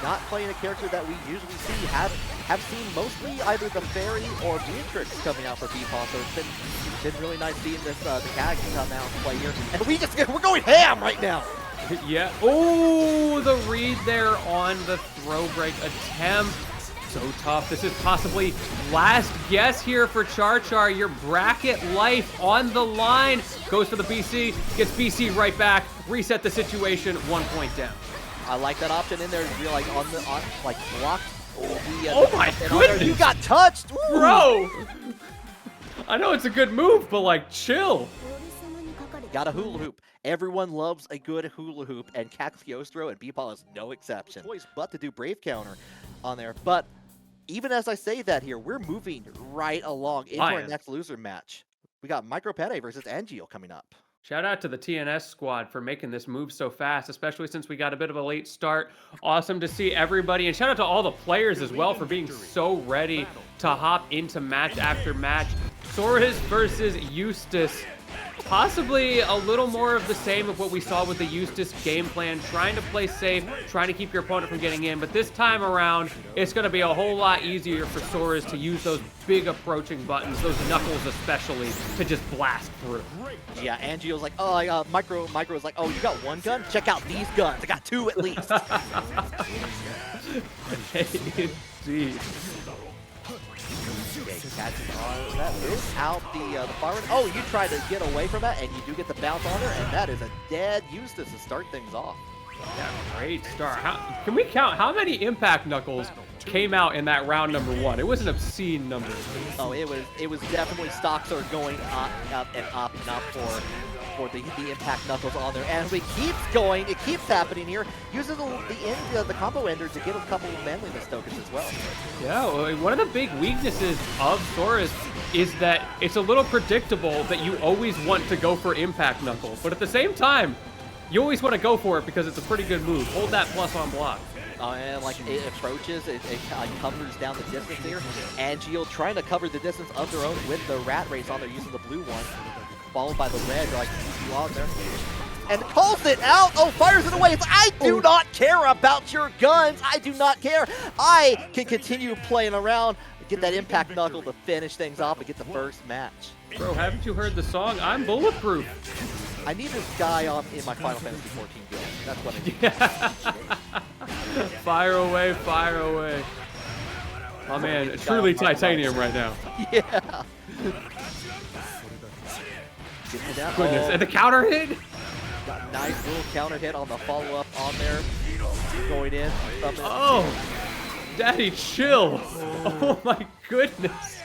Not playing a character that we usually see, have seen mostly either the Fairy or Beatrix coming out for BEPaw, so it's been really nice seeing this the Cag come out and play here. And we're going ham right now! Yeah. Oh, the read there on the throw break attempt. So tough. This is possibly last guess here for CharChar. Your bracket life on the line. Goes for the BC, gets BC right back. Reset the situation, 1 point down. I like that option in there. You're like like blocked. Oh my goodness! You got touched, ooh. Bro. I know it's a good move, but like, chill. Got a hula hoop. Everyone loves a good hula hoop, and Cagliostro and BEPaw is no exception. But to do Brave counter on there. But even as I say that here, we're moving right along into our next loser match. We got Micropene versus Angio coming up. Shout out to the TNS squad for making this move so fast, especially since we got a bit of a late start. Awesome to see everybody, and shout out to all the players as well for being so ready to hop into match after match. Soriz versus Eustace. Possibly a little more of the same of what we saw with the Eustace game plan, trying to play safe, trying to keep your opponent from getting in, but this time around, it's going to be a whole lot easier for Soriz to use those big approaching buttons, those knuckles especially, to just blast through. Yeah, Angio's like, oh, Micro is like, oh, you got one gun? Check out these guns. I got two at least. Indeed. Catches on. That is out the far end. Oh, you try to get away from that, and you do get the bounce on her, and that is a dead Eustace to start things off. Yeah, great start. Can we count how many impact knuckles came out in that round number 1? It was an obscene number. Oh, it was definitely stocks are going up and up for the impact knuckles on there. And it keeps going, it keeps happening here. Using the combo ender to get a couple of manliness tokens as well. Yeah, well, one of the big weaknesses of Soriz is that it's a little predictable that you always want to go for impact knuckles, but at the same time, you always want to go for it because it's a pretty good move. Hold that plus on block. And like it approaches, it covers down the distance here. Angio trying to cover the distance of their own with the rat race on there using the blue one. Followed by the red, they're like, you on there. And calls it out. Oh, fires it away. It's, I do not care about your guns. I do not care. I can continue playing around, get that impact knuckle to finish things off and get the first match. Bro, haven't you heard the song? I'm bulletproof. I need this guy in my Final Fantasy 14 build. That's what I need. Fire away, fire away. Oh man, truly titanium right now. Yeah. Goodness, and the counter hit? Got a nice little counter hit on the follow-up on there. Going in. Oh, daddy, chill. Oh my goodness.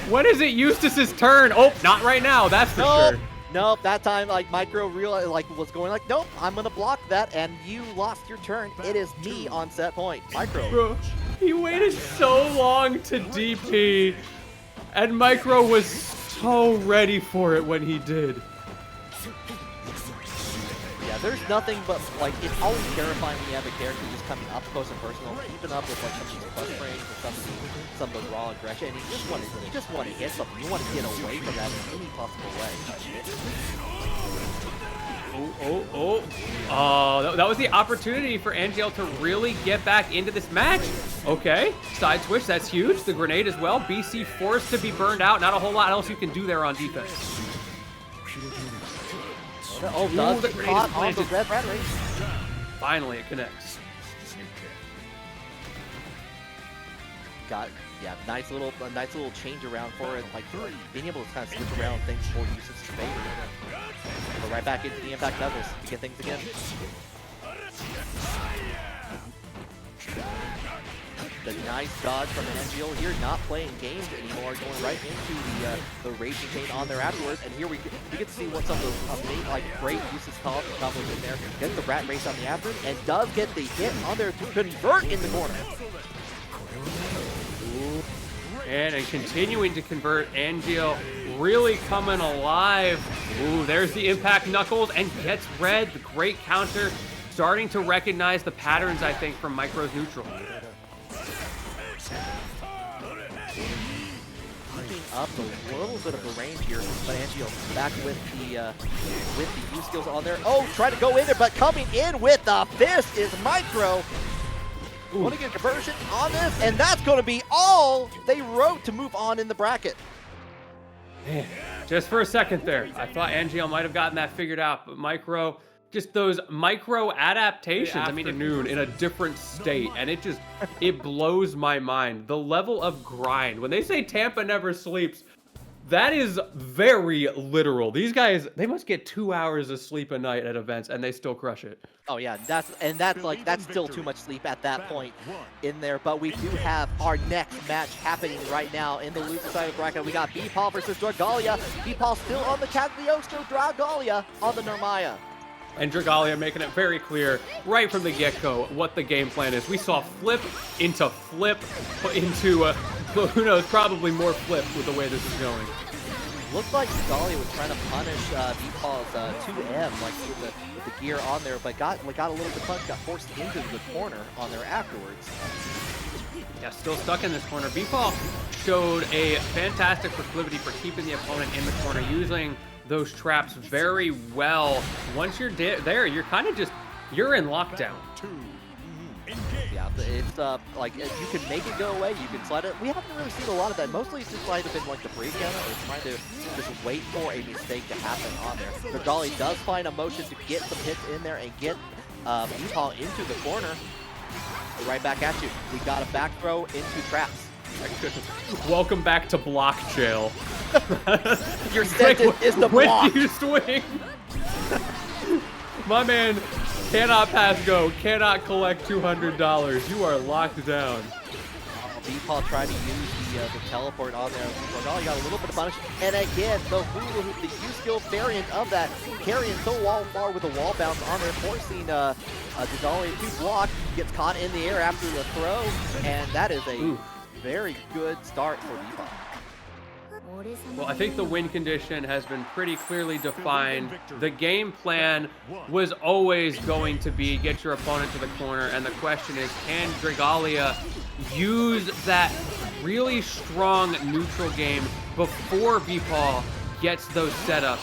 When is it Eustace's turn? Oh, not right now, that's for sure. Nope, that time, like, Micro realized, like, was going like, nope, I'm gonna block that, and you lost your turn. It is me on set point. Micro. Bro, he waited so long to DP, and Micro was so ready for it when he did. Yeah, there's nothing but, like, it's always terrifying when you have a character just coming up close and personal, keeping up with, like, some of these plus frames or some of the raw aggression, and you just want to hit something. You want to get away from that in any possible way. Oh, that was the opportunity for Angel to really get back into this match. Okay, side switch, that's huge. The grenade as well. BC forced to be burned out. Not a whole lot else you can do there on defense. Oh, does get caught on the red race. Finally, it connects. Got, yeah, nice little change around for it, like being able to kind of switch around things for Eustace's favor. But right back into the impact levels to get things again. The nice dodge from Angel here, not playing games anymore, going right into the Raging Pain on there afterwards. And here we get to see what some of those amazing, like, great Eustace combos in there. Gets the rat race on the after, and does get the hit on there to convert in the corner. And continuing to convert, Angel really coming alive. Ooh, there's the impact knuckles and gets red. The great counter, starting to recognize the patterns, I think, from Micro's neutral. Keeping up a little bit of a range here, but Angel back with the U skills on there. Oh, try to go in there, but coming in with the fist is Micro. Want to get conversion on this, and that's going to be all they wrote to move on in the bracket. Man, just for a second there, I thought Angel might have gotten that figured out, but Micro, just those micro adaptations, I mean, at noon in a different state, and it blows my mind. The level of grind. When they say Tampa never sleeps, that is very literal. These guys, they must get 2 hours of sleep a night at events, and they still crush it. Oh yeah, that's still too much sleep at that point in there. But we do have our next match happening right now in the loser side of the bracket. We got BEPaw versus Dragalia. BEPaw still on the Cagliostro, Dragalia on the Narmaya. And Dragalia making it very clear right from the get-go what the game plan is. We saw flip into who knows, probably more flip with the way this is going. Looks like Dragalia was trying to punish BEPaw's 2M, like with the gear on there, but got a little bit punched, got forced into the corner on there afterwards. Yeah, still stuck in this corner. BEPaw showed a fantastic proclivity for keeping the opponent in the corner, using those traps very well. Once you're there, you're kind of you're in lockdown. Yeah, it's like you can make it go away, you can slide it. We haven't really seen a lot of that. Mostly it's just like been like the breakdown or trying to just wait for a mistake to happen on there. Dragalia does find a motion to get some hits in there and get BEPaw into the corner. Right back at you. We got a back throw into traps. Welcome back to block jail. Your sentence is the block. When you swing. My man cannot pass go, cannot collect $200. You are locked down. BEPaw tried to use the teleport on there. Dragalia got a little bit of punish. And again, the U-skill variant of that, carrying so far with a wall bounce on there, forcing Dragalia to block, gets caught in the air after the throw, and that is a very good start for BEPaw. Well, I think the win condition has been pretty clearly defined. The game plan was always going to be get your opponent to the corner, and the question is, can Dragalia use that really strong neutral game before BEPaw gets those setups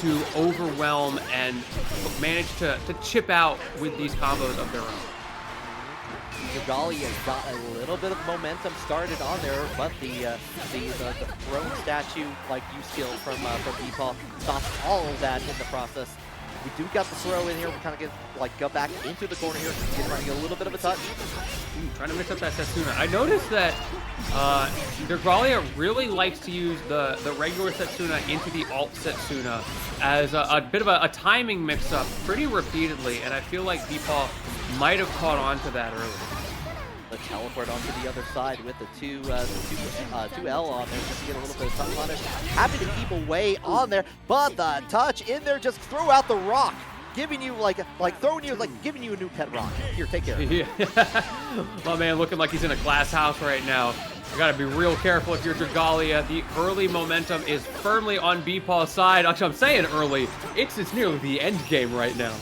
to overwhelm and manage to chip out with these combos of their own? Dragalia got a little bit of momentum started on there, but the throne statue like U-skill from BEPaw stopped all of that in the process. We do got the throw in here. We kind of go back into the corner here. Get running a little bit of a touch. Trying to mix up that Setsuna. I noticed that Dragalia really likes to use the regular Setsuna into the alt Setsuna as a bit of a timing mix-up pretty repeatedly, and I feel like BEPaw might have caught on to that earlier. The teleport onto the other side with the 2L on there just to get a little bit of time punish. Happy to keep away on there, but the touch in there just throw out the rock, giving you giving you a new pet rock. Here, take care. Yeah. My man looking like he's in a glass house right now. You gotta be real careful if you're Dragalia. The early momentum is firmly on BEPaw's side. Actually, I'm saying early. It's nearly the end game right now.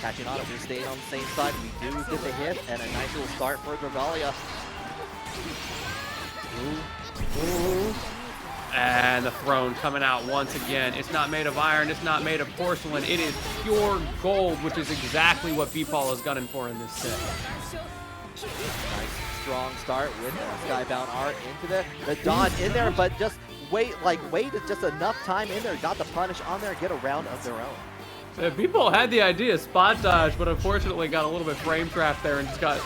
Catching on, if we're staying on the same side, we do get the hit and a nice little start for Dragalia. And the throne coming out once again. It's not made of iron, it's not made of porcelain, it is pure gold, which is exactly what BEPaw is gunning for in this set. Nice strong start with Skybound Art into the dodge in there, but just waited just enough time in there, got the punish on there, get a round of their own. BEPaw had the idea, spot dodge, but unfortunately got a little bit frame trapped there and just got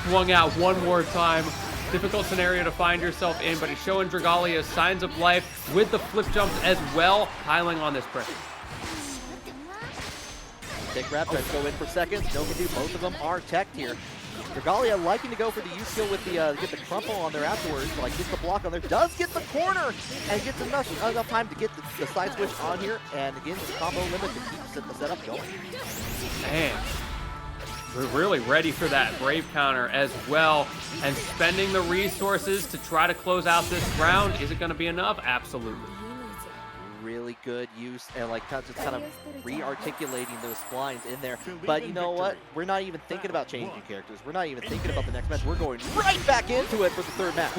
swung out one more time. Difficult scenario to find yourself in, but he's showing Dragalia signs of life with the flip jumps as well, piling on this pressure. Big grab, tries to go in for seconds. No can do, both of them are teched here. Dragalia liking to go for the U skill with the get the crumple on there afterwards, like gets the block on there, does get the corner, and gets enough time to get the side switch on here, and again, the combo limit to keep the setup going. Man, we're really ready for that Brave counter as well, and spending the resources to try to close out this round. Is it going to be enough? Absolutely. Really good use and just kind of re-articulating those splines in there. But you know what? We're not even thinking about changing characters. We're not even thinking about the next match. We're going right back into it for the third match.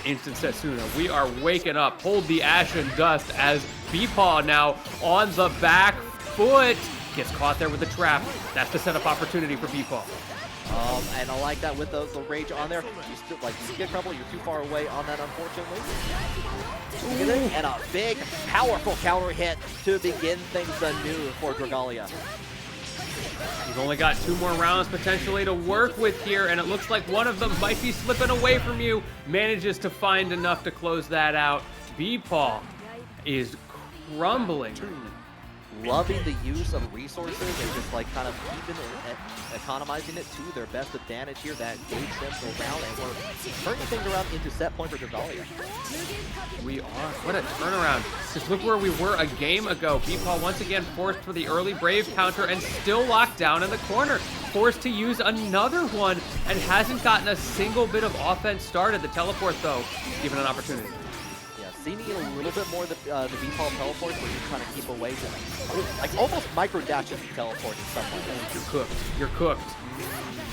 Instant Setsuna. We are waking up. Hold the ash and dust as BEPaw now on the back foot. Gets caught there with the trap. That's the setup opportunity for BEPaw. And I like that with the rage on there. You still you get crumble, you're too far away on that, unfortunately. And a big, powerful counter hit to begin things anew for Dragalia. You've only got 2 more rounds potentially to work with here, and it looks like one of them might be slipping away from you. Manages to find enough to close that out. BEPaw is crumbling. Loving the use of resources and just kind of keeping it, economizing it to their best advantage here. That gauge them go round, and we're turning things around into set point for Dragalia. We are. What a turnaround. Just look where we were a game ago. BEPaw once again forced for the early Brave counter and still locked down in the corner. Forced to use another one and hasn't gotten a single bit of offense started. The teleport, though, given an opportunity. Seeing a little bit more the BEPaw teleports where you're trying to keep away from, almost micro dashes and teleport in some way. You're cooked. You're cooked.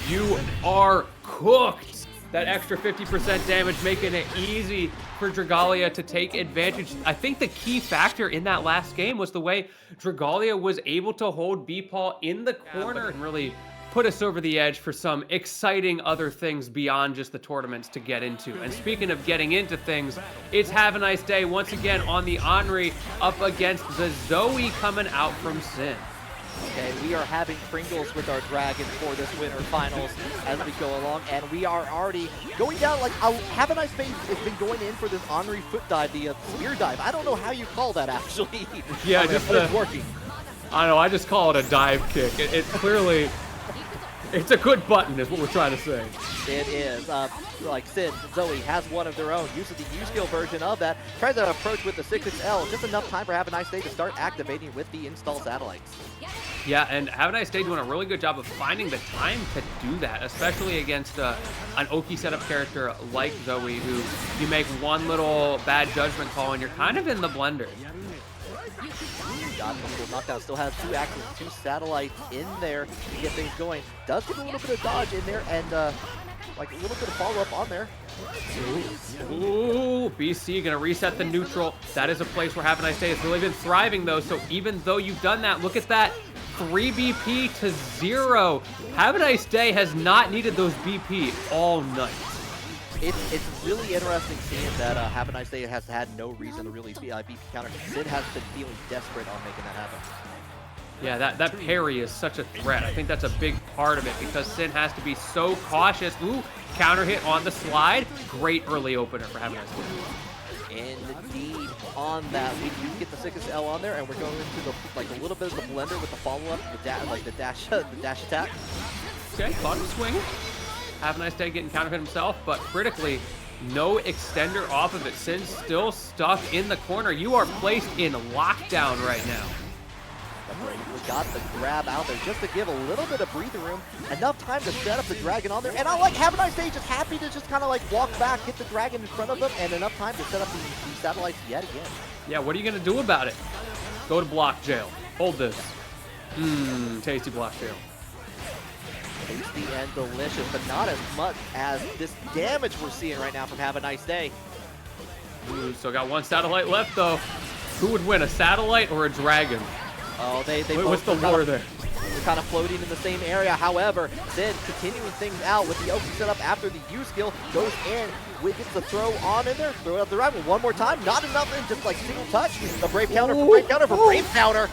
You are cooked. That extra 50% damage making it easy for Dragalia to take advantage. I think the key factor in that last game was the way Dragalia was able to hold BEPaw in the corner and really put us over the edge for some exciting other things beyond just the tournaments to get into. And speaking of getting into things, it's Havaniceday once again on the Anre up against the Zooey coming out from Synn. Okay, we are having Pringles with our Dragons for this winter finals as we go along, and we are already going down Havaniceday has been going in for this Anre foot dive, the spear dive. I don't know how you call that actually. Yeah, it's working. I don't know, I just call it a dive kick. It's clearly... It's a good button, is what we're trying to say. It is. Synn, Zooey has one of their own. Uses the U-skill version of that. Tries to approach with the 6XL. Just enough time for Havaniceday to start activating with the install satellites. Yeah, and Havaniceday doing a really good job of finding the time to do that, especially against an Oki setup character like Zooey, who you make one little bad judgment call and you're kind of in the blender. Got the knockdown. Still has 2 actions, 2 satellites in there to get things going. Does get a little bit of dodge in there and a little bit of follow-up on there. Ooh, BC gonna reset the neutral. That is a place where Havaniceday has really been thriving though. So even though you've done that, look at that. 3 BP to 0. Havaniceday has not needed those BP all night. It's really interesting seeing that Havaniceday has had no reason to really BP counter. Synn has been feeling desperate on making that happen. Yeah, that parry is such a threat. I think that's a big part of it because Synn has to be so cautious. Ooh, counter hit on the slide. Great early opener for Havaniceday. Indeed, on that, we do get the 6XL on there, and we're going into the a little bit of the blender with the follow-up, the dash attack. Okay, caught him swinging. Have a nice day getting counter hit himself, but critically, no extender off of it. Synn still stuck in the corner. You are placed in lockdown right now. We got the grab out there just to give a little bit of breathing room, enough time to set up the dragon on there. And I like Havaniceday just happy to just kind of like walk back, get the dragon in front of them, and enough time to set up the satellites yet again. Yeah, what are you gonna do about it? Go to block jail. Hold this. Tasty block jail. Tasty and delicious, but not as much as this damage we're seeing right now from Havaniceday. Ooh, still got one satellite left though. Who would win, a satellite or a dragon? Oh, they Wait, what's the war there? They're kind of floating in the same area. However, Synn continuing things out with the open setup after the U skill goes in. Gets the throw on in there, throw it up the rival one more time. Not enough in just like single touch. The brave counter for brave counter for brave counter.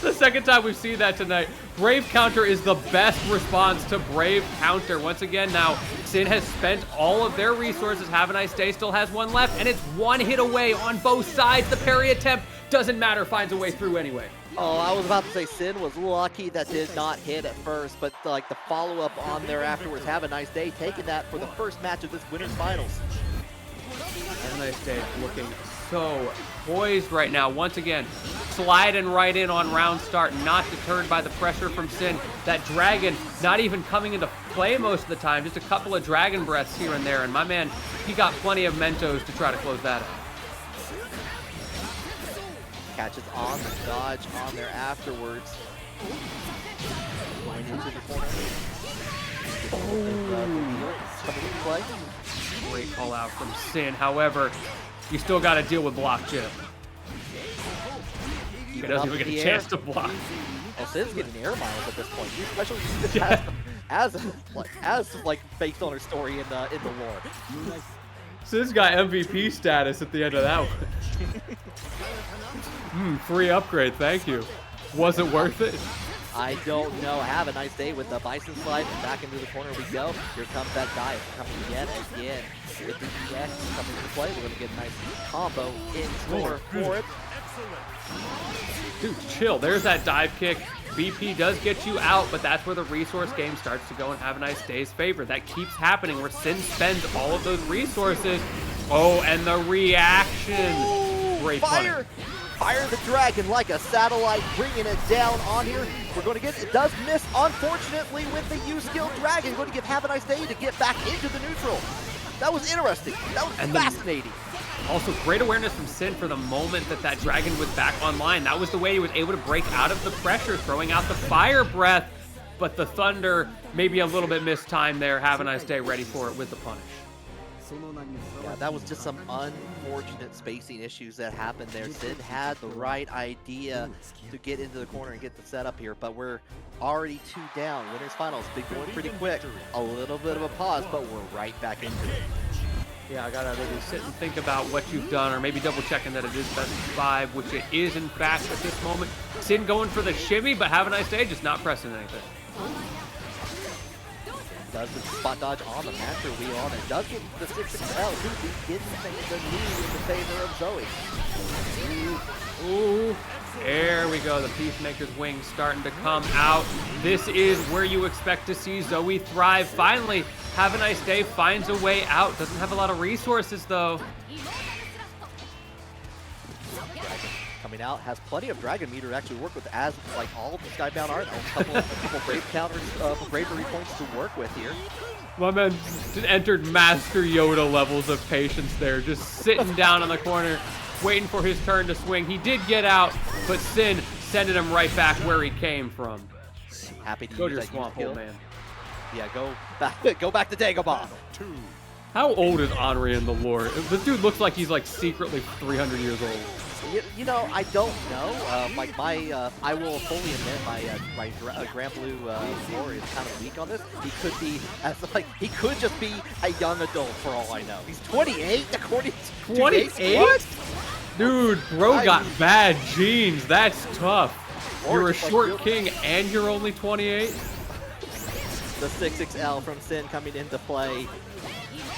The second time we've seen that tonight. Brave counter is the best response to brave counter. Once again, now Synn has spent all of their resources. Havaniceday still has one left, and it's one hit away on both sides. The parry attempt doesn't matter, finds a way through anyway. Oh, I was about to say Synn was lucky that did not hit at first, but like the follow-up on there afterwards. Havaniceday taking that for the first match of this winner's finals. Havaniceday looking so poised right now. Once again, sliding right in on round start, not deterred by the pressure from Synn. That dragon not even coming into play most of the time, just a couple of dragon breaths here and there. And my man, he got plenty of Mentos to try to close that out. Catches on the dodge on there afterwards. Going into the corner. Coming into play. Great call out from Synn. However, you still got to deal with block jib. He doesn't even get a chance to block. Well, Synn's getting air miles at this point, especially as based on her story in the lore. Synn's got MVP status at the end of that one. Free upgrade, thank you. Was it worth it? I don't know. Have a nice day with the Bison slide. And back into the corner we go. Here comes that dive coming again. With the EX coming into play. We're going to get a nice combo in store for it. Dude, chill. There's that dive kick. BP does get you out, but that's where the resource game starts to go and Havaniceday's favor. That keeps happening where Synn spends all of those resources. Oh, and the reaction. Great fire. Fire the dragon like a satellite, bringing it down on here. We're going to get, it does miss, unfortunately, with the U-skill dragon. Going to give Havaniceday to get back into the neutral. That was interesting. That was fascinating. Also, great awareness from Synn for the moment that dragon was back online. That was the way he was able to break out of the pressure, throwing out the fire breath. But the thunder, maybe a little bit mistimed there. Havaniceday ready for it with the punish. Yeah, that was just some unfortunate spacing issues that happened there. Synn had the right idea to get into the corner and get the setup here, but we're already 2 down. Winners finals, big going pretty quick. A little bit of a pause, but we're right back into it. Yeah, I gotta maybe sit and think about what you've done, or maybe double checking that it is best of 5, which it is in fact at this moment. Synn going for the shimmy, but Havaniceday just not pressing anything. Does the spot dodge on the master wheel on it. Does get the 6XL, who begins the knee in the favor of Zooey. Ooh, there we go. The Peacemaker's wings starting to come out. This is where you expect to see Zooey thrive. Finally, Havaniceday finds a way out. Doesn't have a lot of resources though. Coming out, has plenty of dragon meter to actually work with, as like all of the Skybound art. A couple brave counters, bravery points to work with here. My man entered Master Yoda levels of patience there, just sitting down on the corner, waiting for his turn to swing. He did get out, but Synn sending him right back where he came from. Happy to go use to your that swamp hole, man. Yeah, go back to Teiga. How old is Anre in the lore? This dude looks like he's like secretly 300 years old. You know, I don't know. Like I will fully admit my Granblue lore is kind of weak on this. He could be he could just be a young adult for all I know. He's 28 according to 28. What? Dude, bro got bad genes. That's tough. You're a short king and you're only 28. The 6XL from Synn coming into play.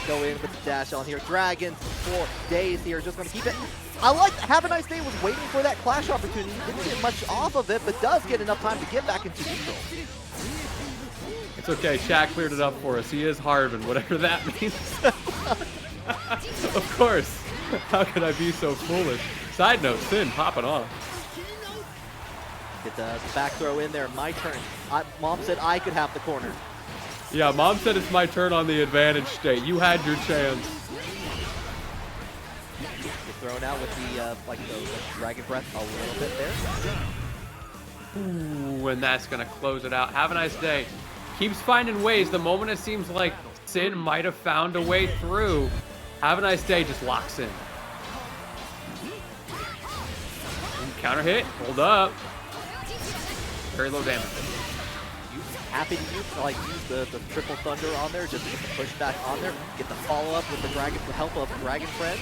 Go in with the dash on here. Dragons for days here. Just going to keep it. I like Havaniceday was waiting for that clash opportunity. Didn't get much off of it, but does get enough time to get back into neutral. It's okay, Shaq cleared it up for us. He is Harvin, whatever that means. Of course. How could I be so foolish? Side note, Synn popping off. Get the back throw in there. My turn. Mom said I could have the corner. Yeah, Mom said it's my turn on the advantage state. You had your chance. Get thrown out with the like the dragon breath a little bit there. Ooh, and that's gonna close it out. Have a nice day. Keeps finding ways. The moment it seems like Synn might have found a way through, Have a nice day just locks in. Counter hit. Hold up. Very low damage. Happy to use the triple thunder on there, just to get the pushback on there, get the follow up with the help of Dragon Friends.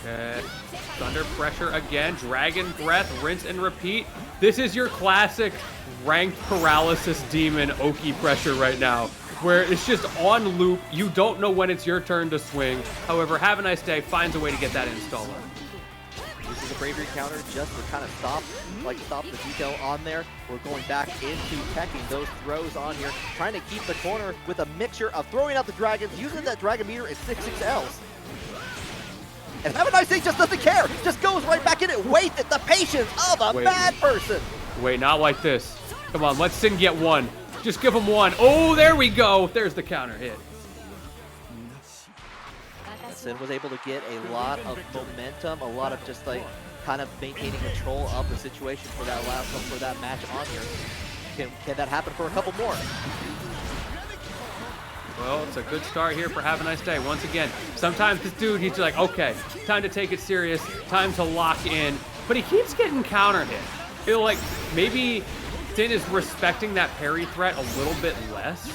Okay. Thunder pressure again. Dragon breath, rinse and repeat. This is your classic ranked paralysis demon Oki pressure right now, where it's just on loop. You don't know when it's your turn to swing. However, Have a Nice Day finds a way to get that installer. This is a bravery counter just to kind of stop the detail on there. We're going back into teching those throws on here, trying to keep the corner with a mixture of throwing out the dragons, using that dragon meter in 6/6Ls. And Have a Nice Day just doesn't care, just goes right back in it. Wait, the patience of a bad person. Wait, not like this. Come on, let Synn get one. Just give him one. Oh, there we go. There's the counter hit. Synn was able to get a lot of momentum, a lot of just like kind of maintaining control of the situation for that last one, for that match on here. Can that happen for a couple more? Well, it's a good start here for Have a Nice Day. Once again, sometimes this dude, he's like, okay, time to take it serious, time to lock in, but he keeps getting counter hit. Feel like maybe Synn is respecting that parry threat a little bit less.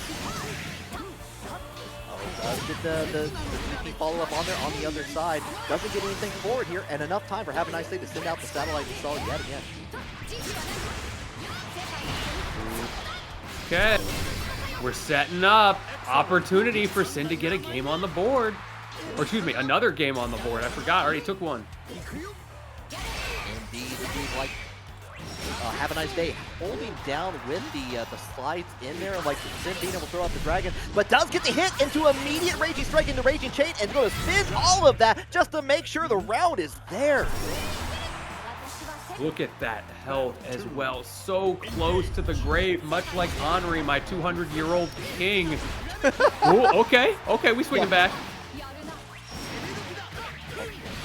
Get the follow-up on there on the other side. Doesn't get anything forward here, and enough time for Have a Nice Day to send out the satellite install yet again. Okay, we're setting up. Opportunity for Synn to get a game on the board. Or excuse me, another game on the board. I forgot, I already took one. Indeed, like Have a Nice Day holding down with the slides in there, like Synn being able to throw out the dragon, but does get the hit into immediate Raging Strike into Raging Chain and going to spin all of that just to make sure the round is there. Look at that health as well. So close to the grave, much like Anre, my 200-year-old king. Ooh, okay, we swinging back.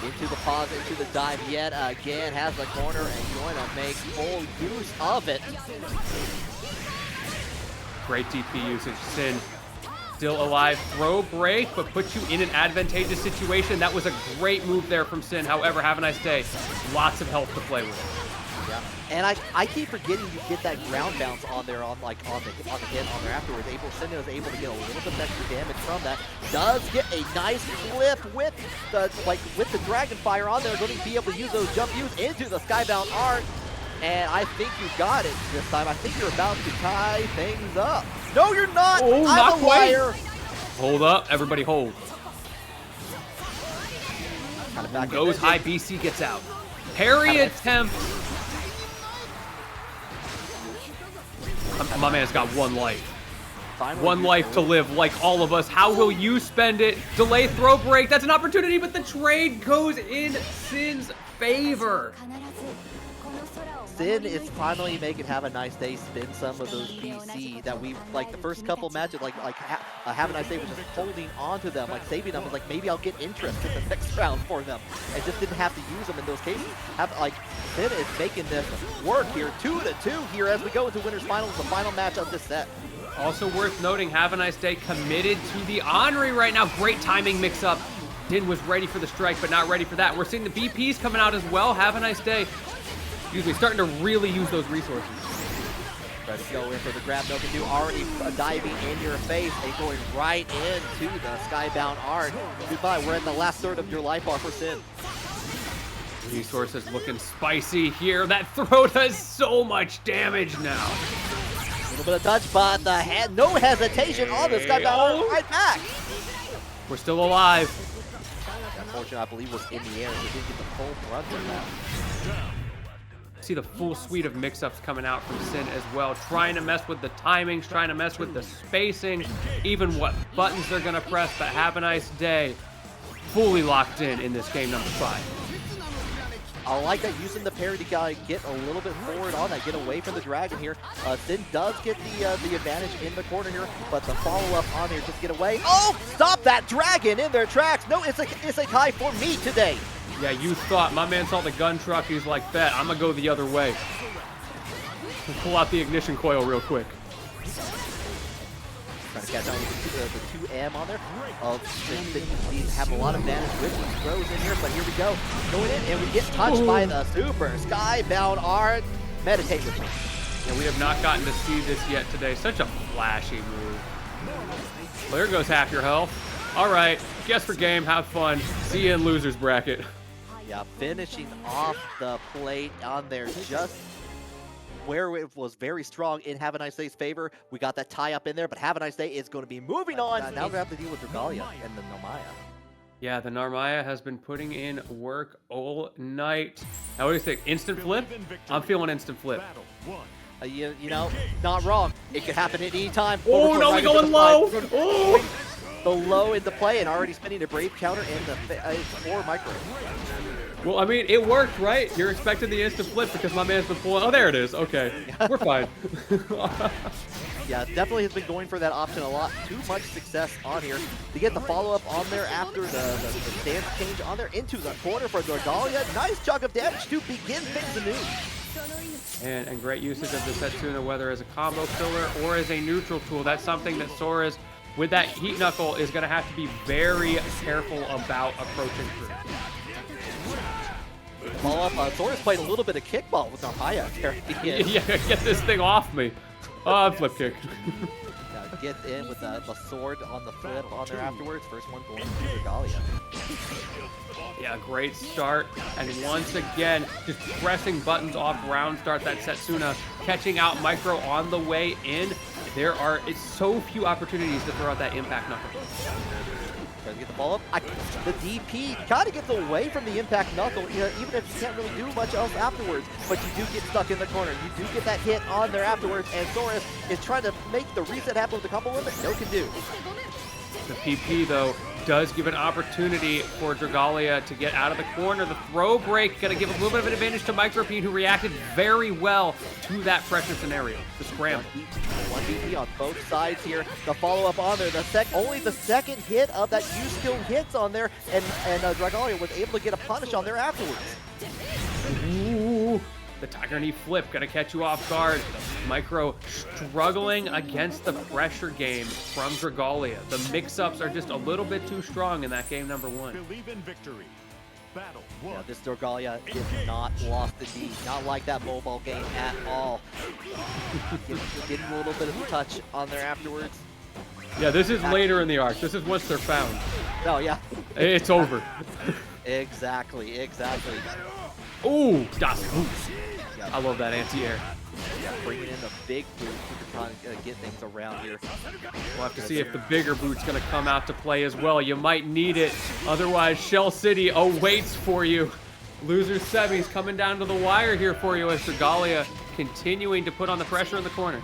Into the pause, into the dive yet again, has the corner and going to make full use of it. Great DP usage. Synn still alive. Throw break, but puts you in an advantageous situation. That was a great move there from Synn. However, Have a Nice Day. Lots of health to play with. Yeah, and I keep forgetting you get that ground bounce on there on the hit on there afterwards. Synn was able to get a little bit of extra damage from that. Does get a nice flip with the dragon fire on there. Going to be able to use those jump views into the skybound art. And I think you got it this time. I think you're about to tie things up. No, you're not. Oh, I'm not a liar. Hold up, everybody hold. Kind of back Goes high, BC gets out. Parry attempt. My man's got one life. One life to live, like all of us. How will you spend it? Delay throw break. That's an opportunity, but the trade goes in Synn's favor. Synn is finally making Have a Nice Day spin some of those BC that we, like the first couple matches, Have a Nice Day was just holding on to them, like saving them, like maybe I'll get interest in the next round for them, and just didn't have to use them in those cases. Synn is making this work here, 2-2 here as we go into winners finals, the final match of this set. Also worth noting, Have a Nice Day committed to the Anre right now. Great timing mix up. Din was ready for the strike, but not ready for that. We're seeing the BPs coming out as well. Have a Nice Day. Excuse me, starting to really use those resources. Try to go in for the grab. No can do, already diving in your face and going right into the skybound art. Goodbye, we're at the last third of your life bar for Synn. Resources looking spicy here. That throw does so much damage now. A little bit of touch, but no hesitation on the skybound art right back. We're still alive. Unfortunately, I believe was in the air, so didn't get the full brunt of that. See the full suite of mix-ups coming out from Synn as well, trying to mess with the timings, trying to mess with the spacing, even what buttons they're gonna press. But Havaniceday fully locked in this game number 5. I like that, using the parry to get a little bit forward on that, get away from the dragon here. Synn does get the advantage in the corner here, but the follow-up on there, just get away. Oh, stop that dragon in their tracks. No, it's a tie for me today. Yeah, you thought. My man saw the gun truck. He's like, bet, I'm gonna go the other way. Pull out the ignition coil real quick. Trying to catch on with the 2M on there. They have a lot of damage with these throws in here, but here we go. Going in, and we get touched by the super skybound art. Meditate with me. And we have not gotten to see this yet today. Such a flashy move. Well, there goes half your health. All right, guess for game, have fun. See you in loser's bracket. Yeah, finishing off the plate on there, just where it was very strong in Havaniceday's favor. We got that tie up in there, but Havaniceday is going to be moving on. Now we have to deal with Dragalia and the Narmaya. Yeah, the Narmaya has been putting in work all night. Now, what do you think? Instant flip? I'm feeling instant flip. You know, not wrong. It could happen at any time. Oh, no, we're going low. Oh. The low into play, and already spinning a brave counter in the 4 micro. Well, I mean, it worked, right? You're expecting the instant flip because my man's been pulling. Oh, there it is. Okay, we're fine. Yeah, definitely has been going for that option a lot. Too much success on here. To get the follow-up on there after the stance change on there into the corner for Dragalia. Nice chunk of damage to begin things anew. And great usage of the Setsuna, whether as a combo killer or as a neutral tool. That's something that Soriz, with that heat knuckle, is going to have to be very careful about approaching through. Follow-up, Soriz played a little bit of kickball with Narmaya there. Yeah, get this thing off me. Oh, flip kick. Get in with the sword on the flip on there afterwards. First one going to Dragalia. Yeah, great start. And once again, just pressing buttons off round start. That Setsuna catching out Micro on the way in. It's so few opportunities to throw out that impact knuckle. Trying to get the follow-up. The DP kind of gets away from the impact knuckle, you know, even if you can't really do much else afterwards. But you do get stuck in the corner. You do get that hit on there afterwards, and Soriz is trying to make the reset happen with a couple limit. No can do. The PP, though, does give an opportunity for Dragalia to get out of the corner. The throw break going to give a little bit of an advantage to Micropene, who reacted very well to that pressure scenario. The scramble. One DP on both sides here. The follow-up on there. Only the second hit of that U-skill hits on there, and Dragalia was able to get a punish on there afterwards. Ooh. The Tiger Knee flip gonna catch you off guard. Micro struggling against the pressure game from Dragalia. The mix-ups are just a little bit too strong in that game number 1. Believe in victory. Battle 1. Yeah, this Dragalia is not lost the D. Not like that mobile game at all. Getting a little bit of a touch on there afterwards. Yeah, this is later in the arc. This is once they're found. Oh, yeah. It's over. Exactly. Ooh, Das Boot. I love that anti-air. Yeah, bringing in the big boot to try to get things around here. We'll have to see if the bigger boot's going to come out to play as well. You might need it. Otherwise, Shell City awaits for you. Losers semis coming down to the wire here for you as Dragalia continuing to put on the pressure in the corner.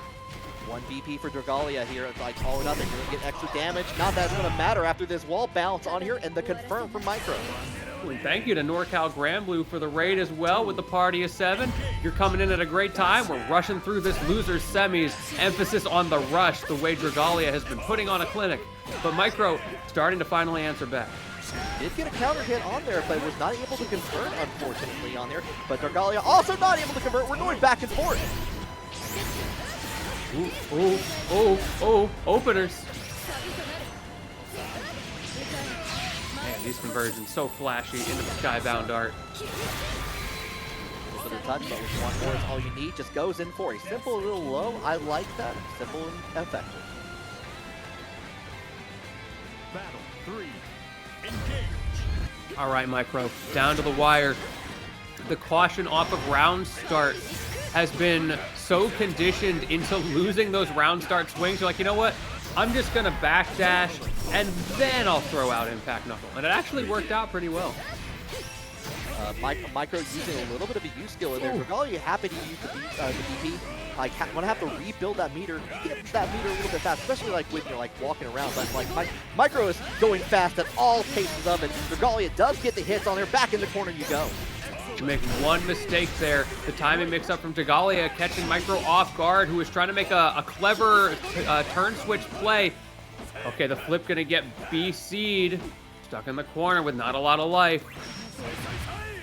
1 BP for Dragalia here. It's like all or nothing. You're going to get extra damage. Not that it's going to matter after this wall bounce on here and the confirm from Micro. And thank you to NorCal Granblue for the raid as well with the party of 7. You're coming in at a great time. We're rushing through this loser semis. Emphasis on the rush, the way Dragalia has been putting on a clinic. But Micro starting to finally answer back. Did get a counter hit on there, but was not able to convert, unfortunately, on there. But Dragalia also not able to convert. We're going back and forth. Oh, openers. Man, these conversions so flashy into the skybound art. A little bit of touch, but with 1 more is all you need. Just goes in for a simple little low. I like that. Simple and effective. Battle 3. Engage. All right, Micro, down to the wire. The caution off of round start has been so conditioned into losing those round start swings. You're like, you know what? I'm just going to backdash, and then I'll throw out Impact Knuckle. And it actually worked out pretty well. Micro using a little bit of a U skill in there. Dragalia happy to use the BP. Like, when I have to rebuild that meter, you get that meter a little bit fast, especially like when you're like walking around. But like Micro is going fast at all paces of it. Dragalia does get the hits on there. Back in the corner you go. You make one mistake there. The timing mix up from Dragalia, catching Micro off guard, who was trying to make a clever turn switch play. Okay, the flip gonna get BC'd. Stuck in the corner with not a lot of life.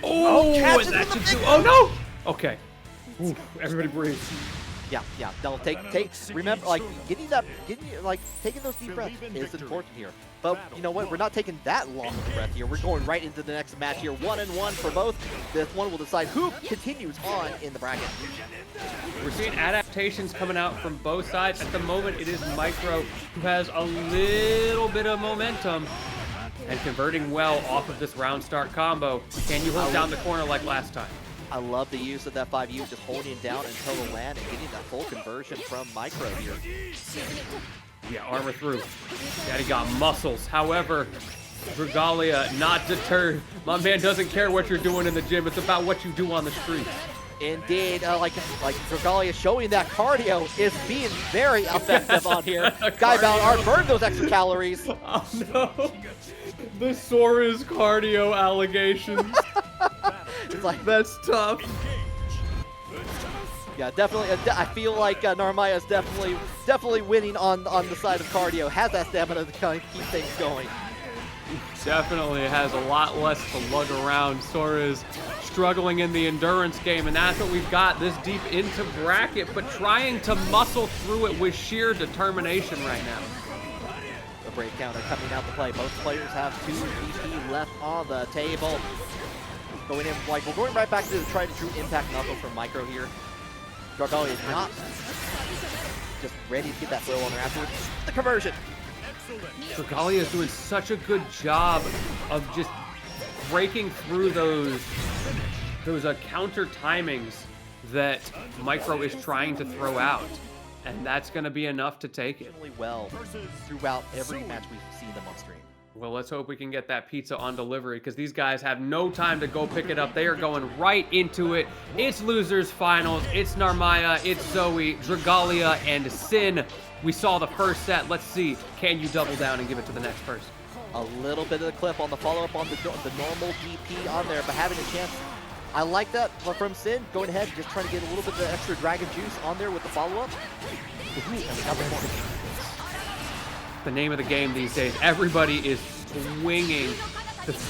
Oh, and that should do. Oh no! Okay. Oof, everybody breathe. Yeah. No, remember, like, taking those deep breaths is important here. But you know what? We're not taking that long of a breath here. We're going right into the next match here. 1-1 for both. This one will decide who continues on in the bracket. We're seeing adaptations coming out from both sides. At the moment, it is Micro who has a little bit of momentum and converting well off of this round start combo. Can you hold down the corner like last time? I love the use of that 5U, just holding it down until the land and getting that full conversion from Micro here. Yeah, armor through. Daddy got muscles. However, Dragalia not deterred. My man doesn't care what you're doing in the gym. It's about what you do on the streets. Indeed, like Dragalia showing that cardio is being very effective on here. Skybound Art burned those extra calories. Oh no, the Soriz cardio allegations. It's like, that's tough. Yeah, definitely. I feel like Narmaya is definitely winning on the side of cardio. Has that stamina to kind of keep things going. Definitely has a lot less to lug around. Soriz struggling in the endurance game, and that's what we've got this deep into bracket, but trying to muscle through it with sheer determination right now. The break counter coming out to play. Both players have 2 BP left on the table. Going in, like, we're going right back to the tried and true impact knuckle from Micro here. Dragalia is not just ready to get that throw on there afterwards. The conversion. Dragalia is doing such a good job of just breaking through those counter timings that Micro is trying to throw out, and that's going to be enough to take it. Really well throughout every match we've seen them on stream. Well, let's hope we can get that pizza on delivery, because these guys have no time to go pick it up. They are going right into it. It's losers finals. It's Narmaya, it's Zooey, Dragalia, and Synn. We saw the first set. Let's see, can you double down and give it to the next person? A little bit of the clip on the follow-up on the normal DP on there, but having a chance. I like that from Synn. Going ahead, just trying to get a little bit of extra dragon juice on there with the follow-up. The name of the game these days. Everybody is swinging.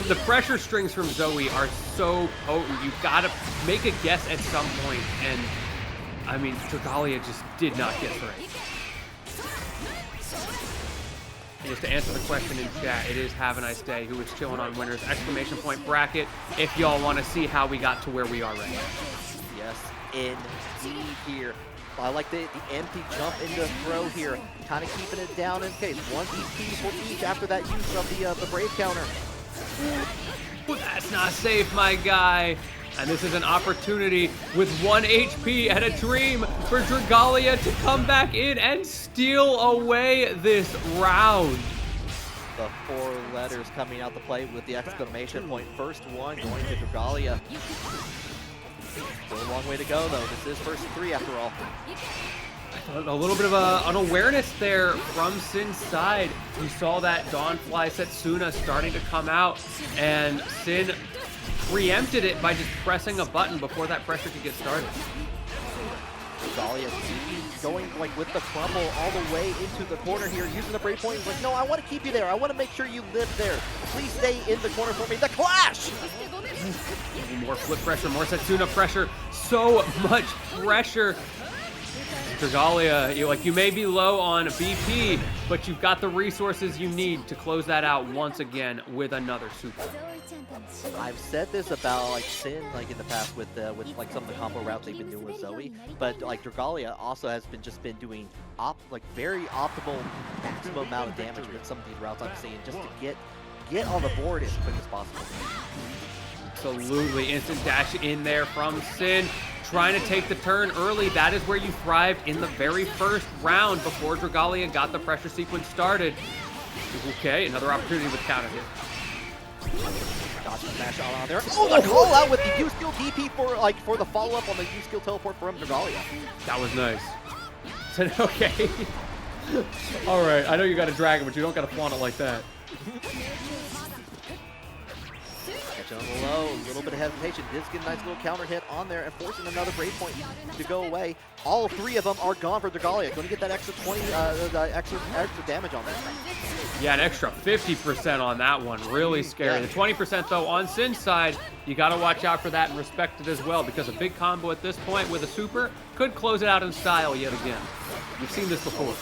The pressure strings from Zooey are so potent. You've got to make a guess at some point, and I mean, Dragalia just did not get through. Just to answer the question in chat, it is Havaniceday who is chilling on winners exclamation point bracket. If y'all want to see how we got to where we are right now. Yes, indeed here. I like the empty jump into throw here, kind of keeping it down in case. 1 EP for each after that use of the brave counter. Ooh, that's not safe, my guy. And this is an opportunity with 1 HP and a dream for Dragalia to come back in and steal away this round. The 4 letters coming out to play with the exclamation point. First one going to Dragalia. Still a long way to go, though. This is first 3 after all. A little bit of an awareness there from Synn's side. We saw that Dawnfly Setsuna starting to come out, and Synn preempted it by just pressing a button before that pressure could get started. Dragalia going like with the crumble all the way into the corner here, using the break point. He's like, no, I want to keep you there. I want to make sure you live there. Please stay in the corner for me. The clash! More flip pressure, more Setsuna pressure. So much pressure. Dragalia, you may be low on BP, but you've got the resources you need to close that out once again with another super. I've said this about like Synn like in the past with like some of the combo routes they've been doing with Zooey, but like Dragalia also has been doing very optimal maximum amount of damage with some of these routes I'm seeing, just to get on the board as quick as possible. Absolutely, instant dash in there from Synn. Trying to take the turn early. That is where you thrived in the very first round before Dragalia got the pressure sequence started. Okay, another opportunity with counter here. dodging the smash shot on there. Oh, the call out with the U-skill DP for the follow-up on the U-skill teleport from Dragalia. That was nice. Okay. All right, I know you got a dragon, but you don't got to flaunt it like that. Catching on the low, a little bit of hesitation. Does get a nice little counter hit on there and forcing another break point to go away. All three of them are gone for Dragalia. Going to get that extra 20, extra damage on that. Yeah, an extra 50% on that one. Really scary. Yeah. The 20% though on Synn's side, you got to watch out for that and respect it as well, because a big combo at this point with a super could close it out in style yet again. We've seen this before.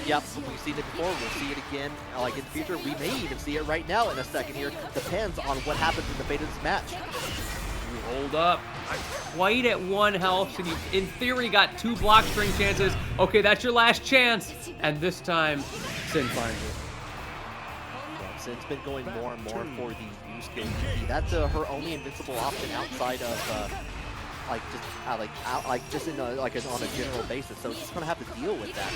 Yep, we've seen it before. We'll see it again, like in the future. We may even see it right now in a second here. Depends on what happens in the fate of this match. You hold up. Quite at 1 health, and you, in theory, got 2 block string chances. Okay, that's your last chance. And this time, Synn finds it. Yeah, Synn's been going more and more for the U-skill DP. That's her only invincible option outside of just in on a general basis. So she's gonna have to deal with that.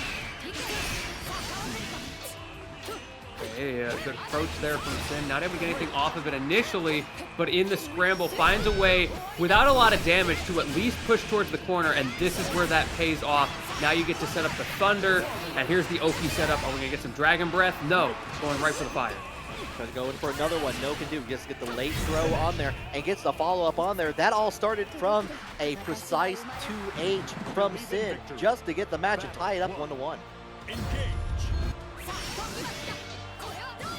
Okay, good approach there from Synn. Not able to get anything off of it initially, but in the scramble finds a way, without a lot of damage, to at least push towards the corner, and this is where that pays off. Now you get to set up the Thunder, and here's the Oki setup. Are we gonna get some Dragon Breath? No, going right for the fire. Tries to go in for another one. No can do. Just get the late throw on there and gets the follow-up on there. That all started from a precise 2H from Synn just to get the match and tie it up 1-1.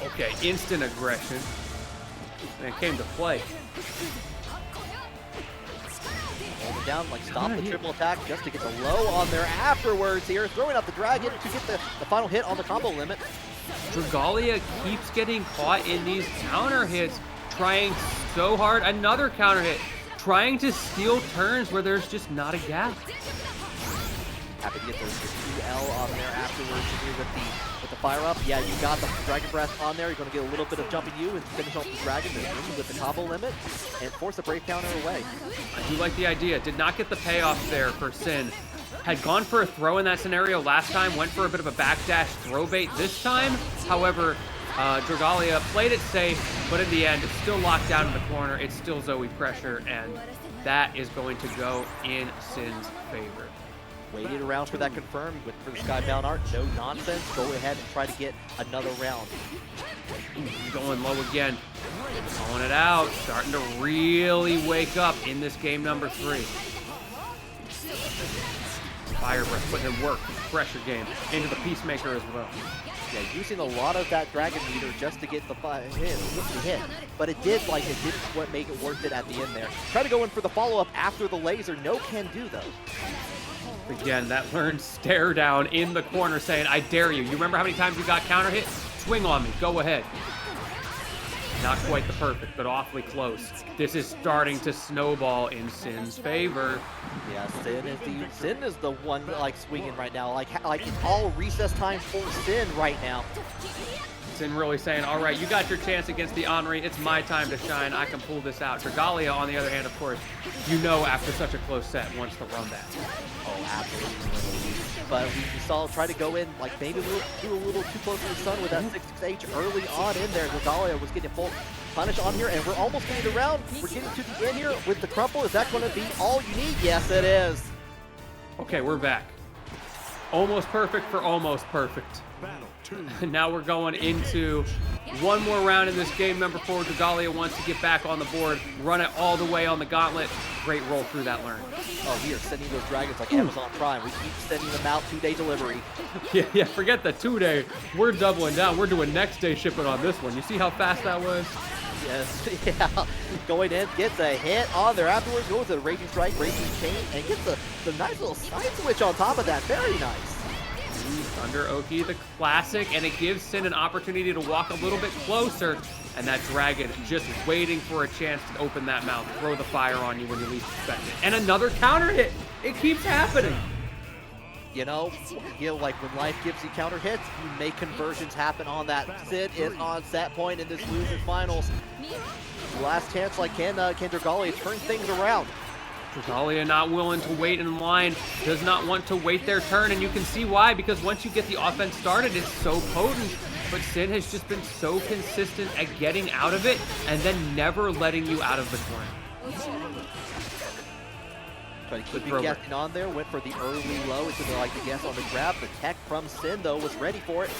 Okay, instant aggression. And it came to play. Hold it down, like stop the triple attack just to get the low on there afterwards here. Throwing out the dragon to get the final hit on the combo limit. Dragalia keeps getting caught in these counter hits, trying so hard. Another counter hit, trying to steal turns where there's just not a gap. Happy to get those 2L on there afterwards here with the fire up. Yeah, you got the Dragon Breath on there. You're going to get a little bit of jumping you and finish off the dragon with the combo limit and force the brave counter away. I do like the idea. Did not get the payoff there for Synn. Had gone for a throw in that scenario last time, went for a bit of a backdash throw bait this time. However, Dragalia played it safe, but in the end, it's still locked down in the corner. It's still Zooey pressure, and that is going to go in Synn's favor. Waited around for that confirmed for the Skybound art. No nonsense. Go ahead and try to get another round. Ooh, going low again. Calling it out. Starting to really wake up in this game number 3. Fire Breath putting in work. Pressure game. Into the Peacemaker as well. Yeah, using a lot of that Dragon Meter just to get the hit. But it didn't what make it worth it at the end there. Try to go in for the follow-up after the laser. No can do though. Again, that learned stare down in the corner saying, I dare you. You remember how many times you got counter hit? Swing on me. Go ahead. Not quite the perfect, but awfully close. This is starting to snowball in Synn's favor. Yeah, Synn is the one like swinging right now. Like it's all recess time for Synn right now. Synn really saying, all right, you got your chance against the Anre. It's my time to shine. I can pull this out. Dragalia, on the other hand, of course, you know after such a close set, wants to run that. Oh, absolutely. But we saw try to go in, like maybe a little too close to the sun with that 6-6H early on in there. Dragalia was getting full punish on here, and we're almost getting around. We're getting to the end here with the crumple. Is that going to be all you need? Yes, it is. Okay, we're back. Almost perfect for almost perfect. Now we're going into one more round in this game number 4. Dragalia wants to get back on the board, run it all the way on the gauntlet. Great roll through that learn. Oh, we are sending those dragons like Amazon Prime. We keep sending them out 2-day delivery. Yeah, forget the 2-day. We're doubling down. We're doing next day shipping on this one. You see how fast that was? Yes, yeah. Going in, gets a hit on there afterwards, goes to the Raging Strike, Raging Chain, and gets the nice little side switch on top of that. Very nice. Thunder Oki, the classic, and it gives Synn an opportunity to walk a little bit closer, and that dragon just waiting for a chance to open that mouth, throw the fire on you when you least expect it. And another counter hit. It keeps happening. You know, like when life gives you counter hits, you make conversions happen on that. Synn is on set point in this loser finals. Last chance, like can Dragalia turn things around? Dragalia not willing to wait in line, does not want to wait their turn, and you can see why, because once you get the offense started, it's so potent. but Synn has just been so consistent at getting out of it and then never letting you out of the corner. Trying to keep you guessing on there, went for the early low, which is like the guess on the grab. The tech from Synn, though, was ready for it.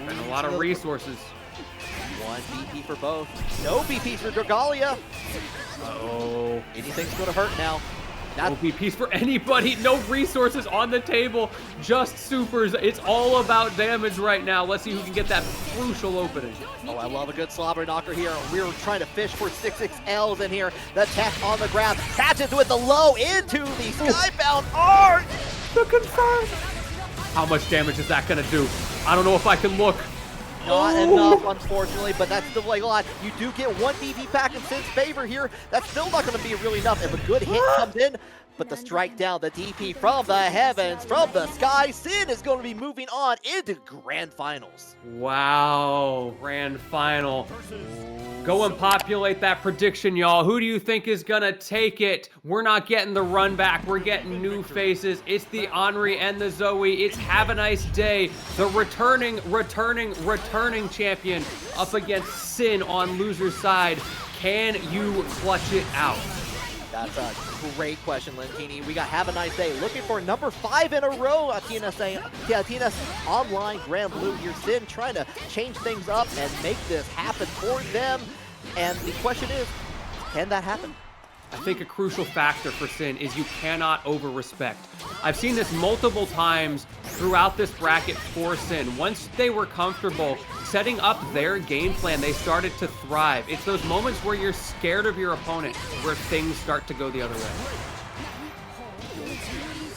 And a lot of resources. One BP for both. No BPs for Dragalia. Oh. Anything's going to hurt now. No BPs for anybody. No resources on the table. Just supers. It's all about damage right now. Let's see who can get that crucial opening. Oh, I love a good slobber knocker here. We're trying to fish for 6XLs in here. The tech on the grab. Catches with the low into the Skybound Arc. The confirm. How much damage is that going to do? I don't know if I can look. Not enough, unfortunately, but that's still like a lot. You do get one DP pack in Synn's favor here. That's still not going to be really enough if a good hit comes in. But the strike down, the DP from the heavens, from the sky, Synn is going to be moving on into Grand Finals. Wow, Grand Final. Go and populate that prediction, y'all. Who do you think is gonna take it? We're not getting the run back. We're getting new faces. It's the Anre and the Zooey. It's Havaniceday, the returning champion up against Synn on loser's side. Can you clutch it out? That's a great question, Lentini. We got Havaniceday looking for number 5 in a row. TNS online Granblue here. Synn trying to change things up and make this happen for them. And the question is, can that happen? I think a crucial factor for Synn is you cannot over-respect. I've seen this multiple times throughout this bracket for Synn. Once they were comfortable setting up their game plan, they started to thrive. It's those moments where you're scared of your opponent where things start to go the other way.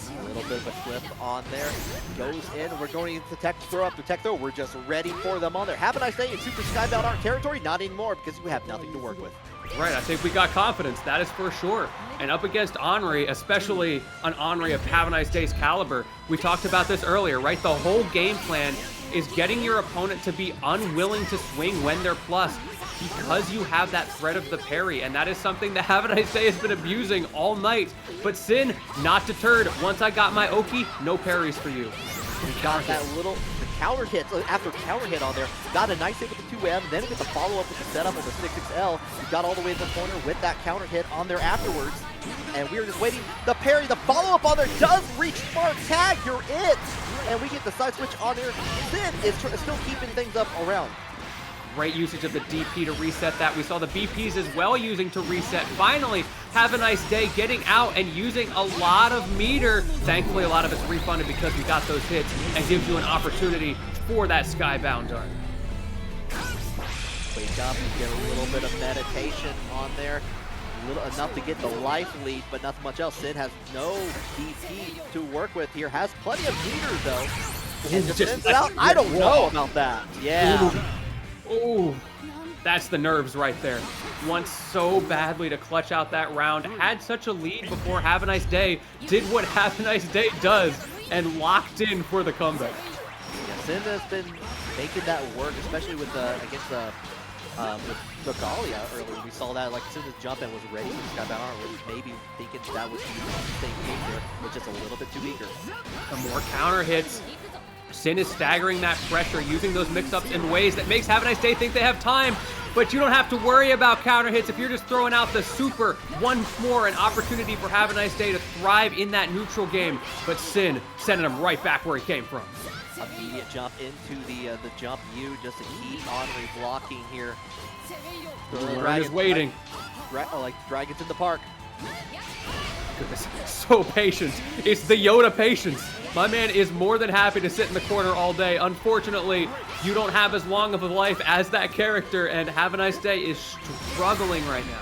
A little bit of a flip on there. Goes in. We're going into the tech throw up the tech throw. We're just ready for them on there. Havaniceday in Super Skybound Arc territory? Not anymore because we have nothing to work with. Right, I think we got confidence, that is for sure. And up against Anre, especially an Anre of Havanicedays caliber, we talked about this earlier, right? The whole game plan is getting your opponent to be unwilling to swing when they're plus because you have that threat of the parry, and that is something that Havaniceday has been abusing all night. But Synn, not deterred. Once I got my Oki, no parries for you. We got that little counter hit, after counter hit on there, got a nice hit with the 2M, then with the follow-up with the setup of the 6XL, you got all the way to the corner with that counter hit on there afterwards, and we were just waiting. The parry, the follow-up on there does reach Spark Tag, you're it! And we get the side switch on there. Synn is still keeping things up around. Great usage of the DP to reset that. We saw the BPs as well using to reset. Finally, Havaniceday getting out and using a lot of meter. Thankfully, a lot of it's refunded because we got those hits and gives you an opportunity for that Skybound dart. Wake up, get a little bit of meditation on there. Enough to get the life lead, but nothing much else. Synn has no DP to work with here. Has plenty of meters, though. And just sends it out. I don't know about that. Yeah. Ooh, that's the nerves right there. Wants so badly to clutch out that round. Had such a lead before Havaniceday did what Havaniceday does and locked in for the comeback. Yeah, Synn has been making that work, especially with against the with Dragalia earlier. We saw that, like, as soon as jump and was ready for Skybound Arc, was maybe thinking that would be the same game there, but just a little bit too eager. The more counter hits. Synn is staggering that pressure, using those mix-ups in ways that makes Havaniceday think they have time, but you don't have to worry about counter hits if you're just throwing out the super. Once more, an opportunity for Havaniceday to thrive in that neutral game, but Synn sending him right back where he came from. Immediate jump into the jump U just to keep Anre blocking here. Dragon's waiting. Like Dragon's in the park. Goodness, so patient. It's the Yoda patience. My man is more than happy to sit in the corner all day. Unfortunately, you don't have as long of a life as that character, and Havaniceday is struggling right now.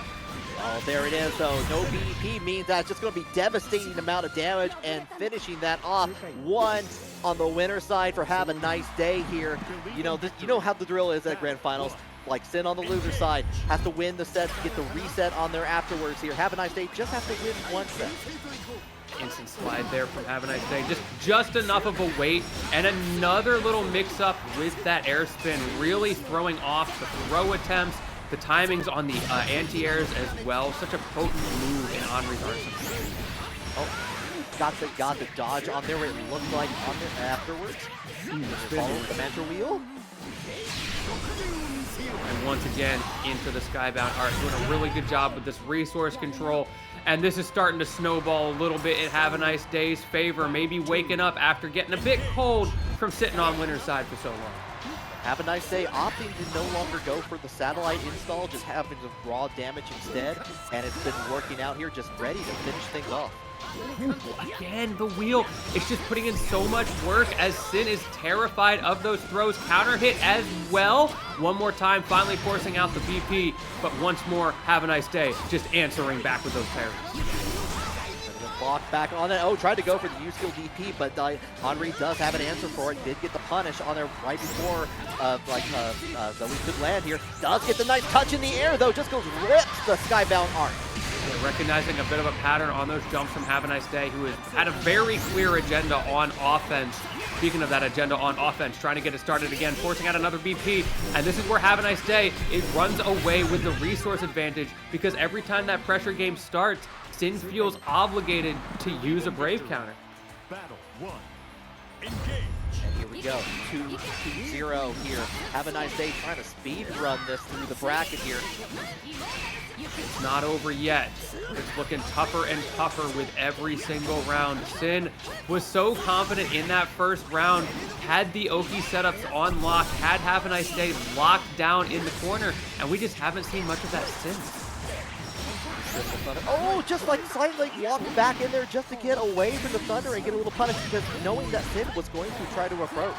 Oh, there it is, though. No BEP means that's just going to be devastating amount of damage, and finishing that off. One on the winner side for Havaniceday here. You know how the drill is at Grand Finals. Like, Synn on the loser side has to win the set to get the reset on there afterwards here. Havaniceday just has to win one set. Instant slide there from Havaniceday. Just enough of a weight, and another little mix-up with that air spin, really throwing off the throw attempts, the timings on the anti-airs as well. Such a potent move in Anre's arsenal. Oh, got the dodge on there where it looked like on there afterwards. Follow the mentor wheel. And once again, into the Skybound Art, doing a really good job with this resource control. And this is starting to snowball a little bit in Havanicedays' favor, maybe waking up after getting a bit cold from sitting on winner's side for so long. Havaniceday opting to no longer go for the satellite install, just having the raw damage instead, and it's been working out here, just ready to finish things off. Again, the wheel, it's just putting in so much work as Synn is terrified of those throws. Counter hit as well. One more time, finally forcing out the BP, but once more, have a nice day, just answering back with those parries. Block back on it. Oh, tried to go for the U-skill DP, but Anre does have an answer for it. Did get the punish on there right before Zooey could land here. Does get the nice touch in the air, though. Just goes rips the Skybound Art. Yeah, recognizing a bit of a pattern on those jumps from Havaniceday, who has had a very clear agenda on offense. Speaking of that agenda on offense, trying to get it started again, forcing out another BP, and this is where Havaniceday, it runs away with the resource advantage, because every time that pressure game starts, Synn feels obligated to use a Brave counter. Battle 1. Engage. And here we go, 2-0 here. Havaniceday trying to speed run this through the bracket here. It's not over yet. It's looking tougher and tougher with every single round. Synn was so confident in that first round, had the Oki setups on lock, had Havaniceday locked down in the corner, and we just haven't seen much of that since. Oh, just like slightly walked back in there just to get away from the Thunder and get a little punish, because knowing that Synn was going to try to approach.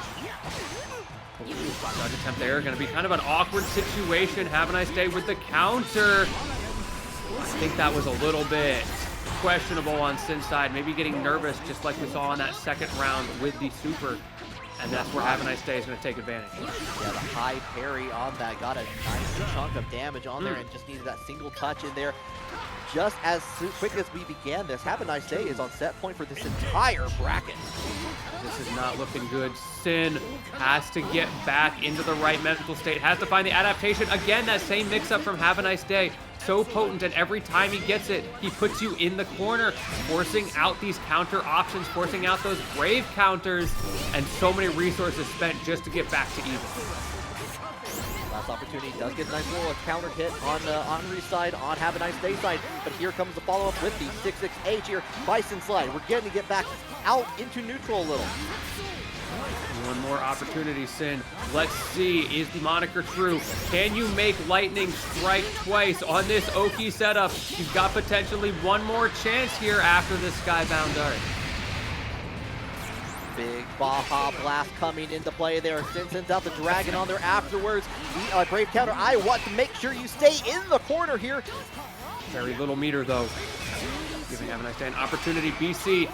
Dodge attempt there, going to be kind of an awkward situation. Havaniceday with the counter. I think that was a little bit questionable on Synn's side. Maybe getting nervous, just like we saw in that second round with the super. And that's where Havaniceday is going to take advantage. Yeah, the high parry on that. Got a nice chunk of damage on there and just needed that single touch in there. Just as quick as we began this, Havaniceday is on set point for this entire bracket. This is not looking good. Synn has to get back into the right mental state, has to find the adaptation. Again, that same mix-up from Havaniceday. So potent, and every time he gets it, he puts you in the corner, forcing out these counter options, forcing out those Brave counters, and so many resources spent just to get back to even. Last opportunity, does get a nice little counter hit on Anre's side, on Havaniceday side, but here comes the follow-up with the 6-6H here, Bison Slide. We're getting to get back out into neutral a little. One more opportunity, Synn. Let's see, is the moniker true? Can you make lightning strike twice on this Oki setup? You've got potentially one more chance here after this Skybound Dart. Big Baja Blast coming into play there. Synn sends out the Dragon on there afterwards. The Brave counter, I want to make sure you stay in the corner here. Very little meter, though. Giving Havaniceday an opportunity. BC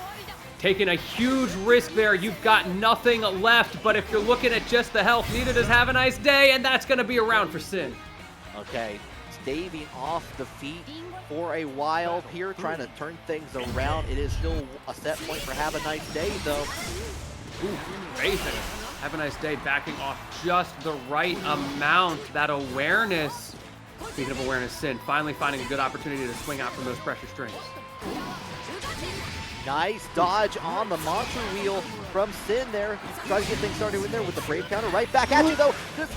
taking a huge risk there. You've got nothing left, but if you're looking at just the health, neither does Havaniceday, and that's going to be a round for Synn. Okay, staving off the feet for a while here, trying to turn things around. It is still a set point for Havaniceday, though. Ooh, Raven. Havaniceday backing off just the right amount. That awareness. Speaking of awareness, Synn finally finding a good opportunity to swing out from those pressure strings. Nice dodge on the monster wheel from Synn there. Trying to get things started in there with the Brave counter. Right back at you, though. This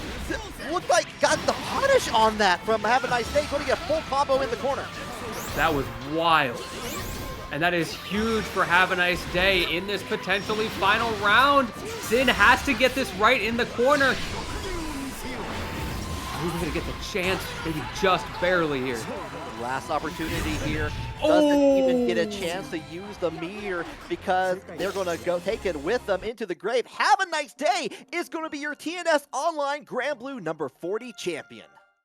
looked like got the punish on that from Havaniceday. Going to get a full combo in the corner. That was wild. And that is huge for Havaniceday in this potentially final round. Synn has to get this right in the corner. He's going to get the chance, maybe just barely here. Last opportunity here. Doesn't even get a chance to use the meter because they're going to go take it with them into the grave. Havaniceday is going to be your TNS Online Granblue number 40 champion.